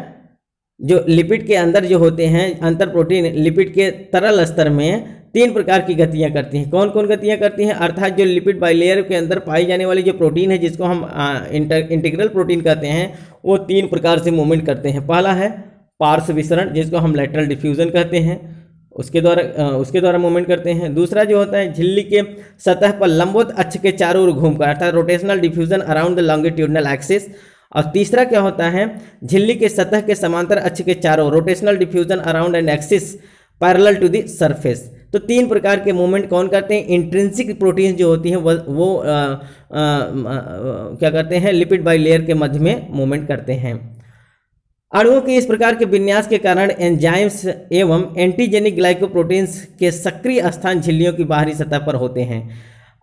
जो लिपिड के अंदर जो होते हैं अंतर प्रोटीन लिपिड के तरल स्तर में 3 प्रकार की गतियां करती हैं। कौन कौन गतियां करती हैं, अर्थात जो लिपिड बाइलेयर के अंदर पाई जाने वाली जो प्रोटीन है जिसको हम इंटीग्रल प्रोटीन कहते हैं, वो 3 प्रकार से मूवमेंट करते हैं। पहला है पार्श्व विसरण जिसको हम लैटरल डिफ्यूजन कहते हैं, उसके द्वारा मूवमेंट करते हैं। दूसरा जो होता है झिल्ली के सतह पर लंबवत अक्ष के चारों ओर घूमकर अर्थात rotational diffusion around the longitudinal axis. और तीसरा क्या होता है, झिल्ली के सतह के समांतर अक्ष के चारों rotational diffusion around an axis parallel to the surface. तो 3 प्रकार के मूवमेंट कौन करते हैं, इंट्रिंसिक प्रोटीन जो होती हैं वो क्या करते हैं, लिपिड बाइलेयर के मध्य में मूवमेंट करते हैं। अणुओं के इस प्रकार के विन्यास के कारण एंजाइम्स एवं एंटीजेनिक ग्लाइकोप्रोटीन्स के सक्रिय स्थान झिल्लियों की बाहरी सतह पर होते हैं।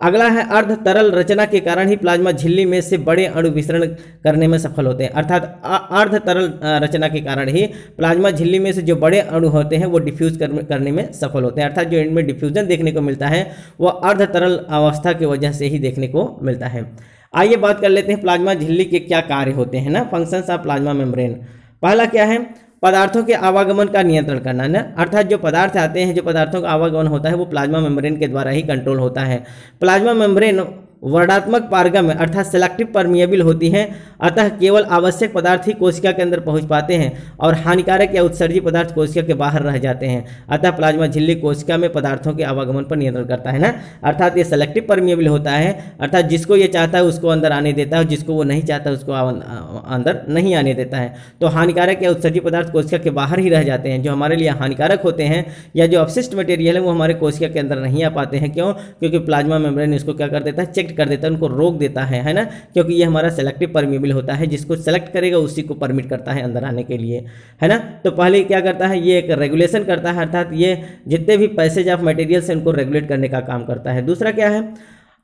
अगला है अर्ध तरल रचना के कारण ही प्लाज्मा झिल्ली में से बड़े अणु विसरण करने में सफल होते हैं, अर्थात अर्ध तरल रचना के कारण ही प्लाज्मा झिल्ली में से जो बड़े अणु होते हैं वो डिफ्यूज करने में सफल होते हैं, अर्थात जो इनमें डिफ्यूजन देखने को मिलता है वो अर्ध तरल अवस्था की वजह से ही देखने को मिलता है। आइए बात कर लेते हैं प्लाज्मा झिल्ली के क्या कार्य होते हैं ना, फंक्शंस ऑफ प्लाज्मा मेम्ब्रेन। पहला क्या है, पदार्थों के आवागमन का नियंत्रण करना ना, अर्थात जो पदार्थ आते हैं, जो पदार्थों का आवागमन होता है वो प्लाज्मा मेम्ब्रेन के द्वारा ही कंट्रोल होता है। प्लाज्मा मेम्ब्रेन वर्णात्मक पारगम्य अर्थात सेलेक्टिव परमिएबल होती हैं, अतः केवल आवश्यक पदार्थ ही कोशिका के अंदर पहुंच पाते हैं और हानिकारक या उत्सर्जी पदार्थ कोशिका के बाहर रह जाते हैं। अतः प्लाज्मा झिल्ली कोशिका में पदार्थों के आवागमन पर नियंत्रण करता है ना, अर्थात ये सेलेक्टिव परमिएबल होता है, अर्थात जिसको ये चाहता है उसको अंदर आने देता है और जिसको वो नहीं चाहता उसको अंदर नहीं आने देता है। तो हानिकारक या उत्सर्जी पदार्थ कोशिका के बाहर ही रह जाते हैं, जो हमारे लिए हानिकारक होते हैं या जो अपशिष्ट मटेरियल है वो हमारे कोशिका के अंदर नहीं आ पाते हैं। क्यों, क्योंकि प्लाज्मा मेम्ब्रेन इसको क्या कर देता है, चेक कर देता है, उनको रोक देता है ना, क्योंकि ये हमारा सेलेक्टिव परमिएबल होता है, जिसको सेलेक्ट करेगा उसी को परमिट करता है अंदर आने के लिए, है ना। तो पहले क्या करता है, ये एक रेगुलेशन करता है, अर्थात ये जितने भी पैसेज ऑफ मटेरियल से उनको रेगुलेट करने का काम करता है। दूसरा क्या है,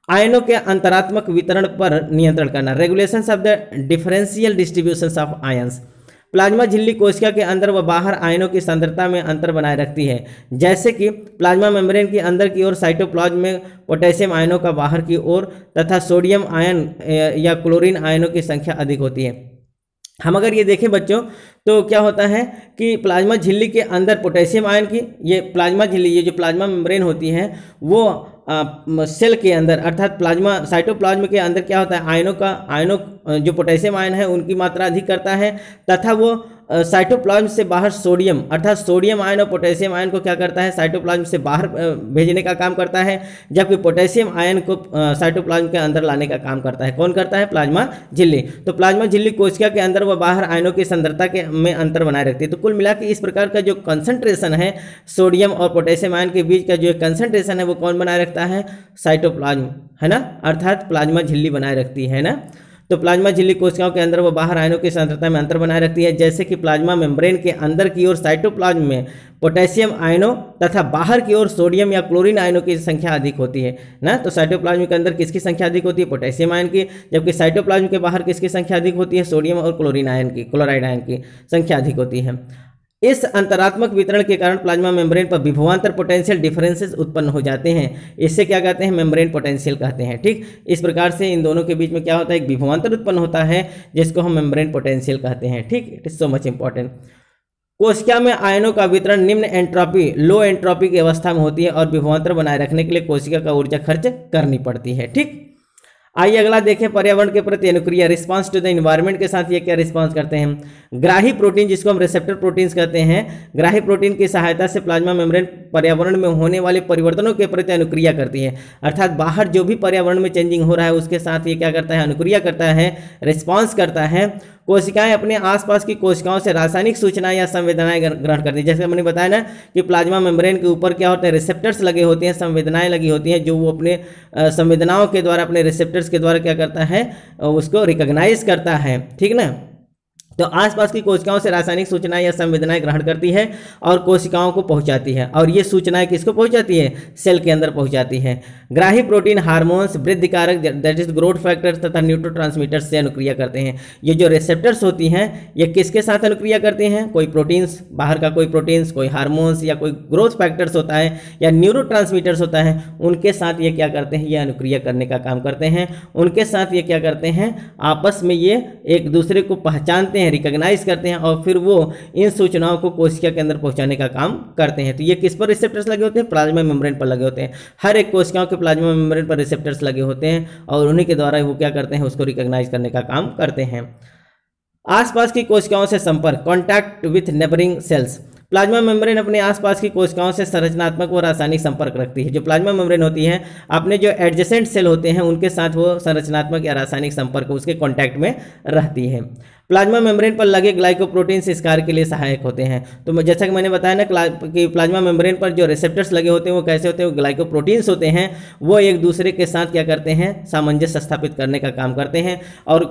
आयनों के अंतरात्मक वितरण पर नियंत्रण करना, regulation of the differential distribution of ions. Plasma झिल्ली कोशिका के अंदर व बाहर आयनों की सांद्रता में अंतर बनाए रखती है, जैसे कि प्लाज्मा मेम्ब्रेन के अंदर की ओर साइटोप्लाज्म में पोटेशियम आयनों का बाहर की ओर तथा सोडियम आयन या क्लोरीन आयनों की संख्या अधिक होती है। हम अगर ये देखें बच्चों तो क्या होता है कि प्लाज्मा झिल्ली के अंदर पोटेशियम आयन की ये प्लाज्मा झिल्ली, ये जो प्लाज्मा मेम्ब्रेन होती है वो सेल के अंदर अर्थात प्लाज्मा साइटोप्लाज्म के अंदर क्या होता है, आयनों जो पोटेशियम आयन है उनकी मात्रा अधिक करता है तथा वो साइटोप्लाज्म से बाहर सोडियम अर्थात सोडियम आयन और पोटेशियम आयन को क्या करता है, साइटोप्लाज्म से बाहर भेजने का काम करता है, जबकि पोटेशियम आयन को साइटोप्लाज्म के अंदर लाने का काम करता है। कौन करता है, प्लाज्मा झिल्ली। तो प्लाज्मा झिल्ली कोशिका के अंदर व बाहर आयनों की सांद्रता के में अंतर बनाए रखती है। तो कुल मिला के इस प्रकार का जो कंसंट्रेशन है सोडियम और पोटेशियम आयन के बीच का जो कंसंट्रेशन है वो कौन बनाए रखता है, साइटोप्लाज्म, है ना, अर्थात प्लाज्मा झिल्ली बनाए रखती है ना। तो प्लाज्मा झिल्ली कोशिकाओं के अंदर व बाहर आयनों की सांद्रता में अंतर बनाए रखती है, जैसे कि प्लाज्मा मेम्ब्रेन के अंदर की ओर साइटोप्लाज्म में पोटेशियम आयनों तथा बाहर की ओर सोडियम या क्लोरीन आयनों की संख्या अधिक होती है ना। तो साइटोप्लाज्म के अंदर किसकी संख्या अधिक होती है, पोटेशियम आयन की, जबकि साइटोप्लाज्म के बाहर किसकी संख्या अधिक होती है, सोडियम और क्लोरीन आयन की, क्लोराइड आयन की संख्या अधिक होती है। इस अंतरात्मक वितरण के कारण प्लाज्मा मेम्ब्रेन पर विभवांतर पोटेंशियल डिफरेंसेस उत्पन्न हो जाते हैं। इससे क्या कहते हैं, मेम्ब्रेन पोटेंशियल कहते हैं। ठीक, इस प्रकार से इन दोनों के बीच में क्या होता है, एक विभवांतर उत्पन्न होता है जिसको हम मेम्ब्रेन पोटेंशियल कहते हैं। ठीक, it is so much important. कोशिका में आयनों का वितरण निम्न एंट्रोपी लो एंट्रोपी की अवस्था में होती है और विभवांतर बनाए रखने के लिए कोशिका का ऊर्जा खर्च करनी पड़ती है। ठीक, आइए अगला देखें, पर्यावरण के प्रति अनुक्रिया, रिस्पांस टू द इन्वायरमेंट के साथ ये क्या रिस्पांस करते हैं। ग्राही प्रोटीन, जिसको हम रिसेप्टर प्रोटीन्स कहते हैं, ग्राही प्रोटीन की सहायता से प्लाज्मा मेम्ब्रेन पर्यावरण में होने वाले परिवर्तनों के प्रति अनुक्रिया करती है। अर्थात बाहर जो भी पर्यावरण में चेंजिंग हो रहा है उसके साथ ये क्या करता है, अनुक्रिया करता है, रिस्पांस करता है। कोशिकाएं अपने आसपास की कोशिकाओं से रासायनिक सूचना या संवेदनाएं ग्रहण करती है। जैसे मैंने बताया ना कि प्लाज्मा मेम्ब्रेन के ऊपर क्या होते हैं, रिसेप्टर्स लगे होते हैं, संवेदनाएं लगी होती हैं, जो वो अपने संवेदनाओं के द्वारा, अपने रिसेप्टर्स के द्वारा क्या करता है, उसको रिकॉग्नाइज करता है। ठीक ना। तो आसपास की कोशिकाओं से रासायनिक सूचनाएं या संवेदनाएं ग्रहण करती है और कोशिकाओं को पहुंचाती है, और ये सूचनाएं किसको पहुंचाती है, सेल के अंदर पहुंचाती है। ग्राही प्रोटीन हार्मोन्स, वृद्धि कारक दैट इज ग्रोथ फैक्टर्स तथा न्यूरोट्रांसमीटर्स से अनुक्रिया करते हैं। ये जो रिसेप्टर्स होती हैं ये किसके साथ अनुक्रिया करते हैं, कोई प्रोटीन्स, बाहर का कोई प्रोटीन्स, कोई हार्मोन्स या कोई ग्रोथ फैक्टर्स होता है या न्यूरोट्रांसमीटर्स होता है, उनके साथ ये क्या करते हैं, ये अनुक्रिया करने का काम करते हैं। उनके साथ ये क्या करते हैं, आपस में ये एक दूसरे को पहचानते हैं, रिकॉग्नाइज करते हैं, और फिर वो इन सूचनाओं को कोशिका के अंदर पहुंचाने का काम करते हैं। तो ये किस पर रिसेप्टर्स लगे होते हैं, प्लाज्मा मेम्ब्रेन पर लगे होते हैं। हर एक कोशिकाओं के प्लाज्मा मेम्ब्रेन पर रिसेप्टर्स लगे होते हैं और उन्हीं के द्वारा वो क्या करते हैं, उसको रिकॉग्नाइज करने का काम करते हैं। आसपास की कोशिकाओं से संपर्क, contact with neighbouring cells. Plasma membrane अपने आसपास की कोशिकाओं से संरचनात्मक व रासायनिक संपर्क रखती है। जो प्लाज्मा मेम्ब्रेन होती है अपने जो एडजेसेंट सेल होते हैं उनके साथ वो संरचनात्मक या रासायनिक संपर्क उसके कॉन्टैक्ट में रहती है। प्लाज्मा मेम्ब्रेन पर लगे ग्लाइकोप्रोटीन्स इस कार्य के लिए सहायक होते हैं। तो जैसा कि मैंने बताया ना कि प्लाज्मा मेम्ब्रेन पर जो रिसेप्टर्स लगे होते हैं वो कैसे होते हैं, वो ग्लाइकोप्रोटीन्स होते हैं। वो एक दूसरे के साथ क्या करते हैं, सामंजस्य स्थापित करने का काम करते हैं और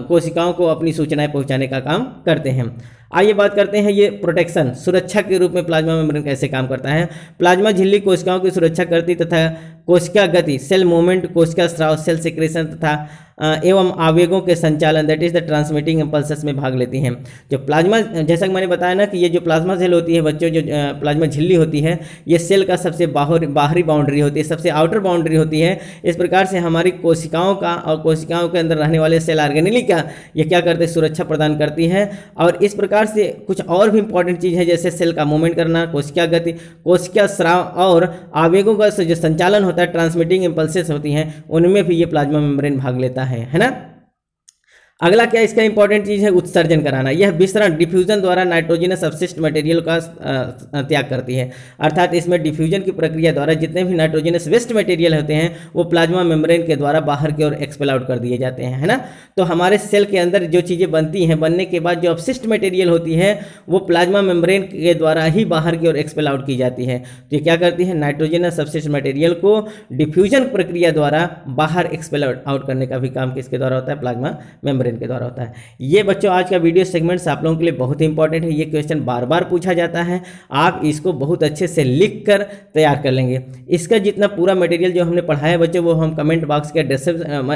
कोशिकाओं को अपनी सूचनाएं पहुंचाने का काम करते हैं। आइए बात करते हैं ये प्रोटेक्शन, सुरक्षा के रूप में प्लाज्मा मेम्ब्रेन कैसे काम करता है। प्लाज्मा झिल्ली कोशिकाओं की सुरक्षा करती तथा कोशिका गति, सेल मूवमेंट, कोशिका स्राव, सेल सिक्रेशन तथा एवं आवेगों के संचालन that is the transmitting impulses में भाग लेती हैं। जो प्लाज्मा, जैसा कि मैंने बताया ना कि ये जो प्लाज्मा सेल होती है बच्चों, जो प्लाज्मा झिल्ली होती है, ये सेल का सबसे बाहरी बाउंड्री होती है, सबसे आउटर बाउंड्री होती है। इस प्रकार से हमारी कोशिकाओं का और कोशिकाओं के अंदर रहने वाले सेल ऑर्गेनेली का ये क्या करते हैं, सुरक्षा प्रदान करती है। और इस प्रकार से कुछ और भी इंपॉर्टेंट चीज़ है, जैसे सेल का मूवमेंट करना, कोशिका गति, कोशिका स्राव और आवेगों का जो संचालन होता है, ट्रांसमिटिंग इंपल्सेस होती हैं, उनमें भी ये प्लाज्मा मेम्ब्रेन भाग लेता है ना। अगला क्या इसका इंपॉर्टेंट चीज़ है, उत्सर्जन कराना। यह विसरण डिफ्यूजन द्वारा नाइट्रोजनस अपशिष्ट मटेरियल का त्याग करती है। अर्थात इसमें डिफ्यूजन की प्रक्रिया द्वारा जितने भी नाइट्रोजनस वेस्ट मटेरियल होते हैं वो प्लाज्मा मेम्ब्रेन के द्वारा बाहर की ओर एक्सपेल आउट कर दिए जाते हैं, है ना। तो हमारे सेल के अंदर जो चीज़ें बनती हैं, बनने के बाद जो अपशिष्ट मटेरियल होती है वो प्लाज्मा मेम्ब्रेन के द्वारा ही बाहर की ओर एक्सपेल आउट की जाती है। तो ये क्या करती है, नाइट्रोजनस अपशिष्ट मटेरियल को डिफ्यूजन प्रक्रिया द्वारा बाहर एक्सपेल आउट करने का भी काम किसके द्वारा होता है, प्लाज्मा मेम्ब्रेन के द्वारा होता है। ये बच्चों आज का वीडियो सेगमेंट्स आप लोगों के लिए बहुत ही इंपॉर्टेंट है। ये क्वेश्चन बार बार पूछा जाता है, आप इसको बहुत अच्छे से लिख कर तैयार कर लेंगे। इसका जितना पूरा मटेरियल जो हमने पढ़ाया बच्चों वो हम कमेंट बॉक्स के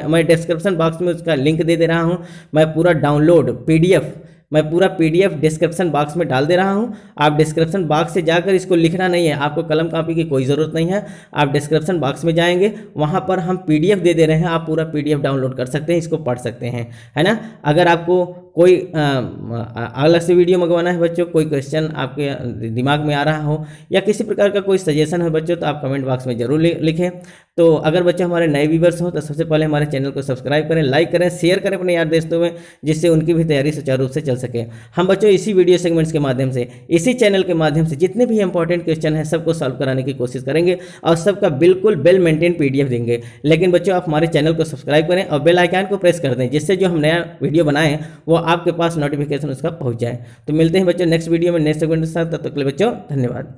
मैं डिस्क्रिप्शन बॉक्स में उसका लिंक दे दे रहा हूँ। मैं पूरा डाउनलोड पीडीएफ डिस्क्रिप्शन बॉक्स में डाल दे रहा हूं। आप डिस्क्रिप्शन बॉक्स से जाकर इसको लिखना नहीं है, आपको कलम कापी की कोई ज़रूरत नहीं है। आप डिस्क्रिप्शन बॉक्स में जाएंगे, वहां पर हम पीडीएफ दे रहे हैं, आप पूरा पीडीएफ डाउनलोड कर सकते हैं, इसको पढ़ सकते हैं, है ना। अगर आपको कोई अलग से वीडियो मंगवाना है बच्चों, कोई क्वेश्चन आपके दिमाग में आ रहा हो या किसी प्रकार का कोई सजेशन है बच्चों, तो आप कमेंट बॉक्स में जरूर लिखें। तो अगर बच्चे हमारे नए व्यूअर्स हो तो सबसे पहले हमारे चैनल को सब्सक्राइब करें, लाइक करें, शेयर करें अपने यार दोस्तों में, जिससे उनकी भी तैयारी सुचारू रूप से चल सके। हम बच्चों इसी वीडियो सेगमेंट्स के माध्यम से, इसी चैनल के माध्यम से जितने भी इंपॉर्टेंट क्वेश्चन हैं सबको सॉल्व कराने की कोशिश करेंगे और सबका बिल्कुल वेल मेंटेन पीडीएफ देंगे। लेकिन बच्चों आप हमारे चैनल को सब्सक्राइब करें और बेल आइकन को प्रेस कर दें, जिससे जो हम नया वीडियो बनाएं वो आपके पास नोटिफिकेशन उसका पहुंच जाए। तो मिलते हैं बच्चों नेक्स्ट वीडियो में नेक्स्ट सेगमेंट के साथ, तब तक के लिए बच्चों धन्यवाद।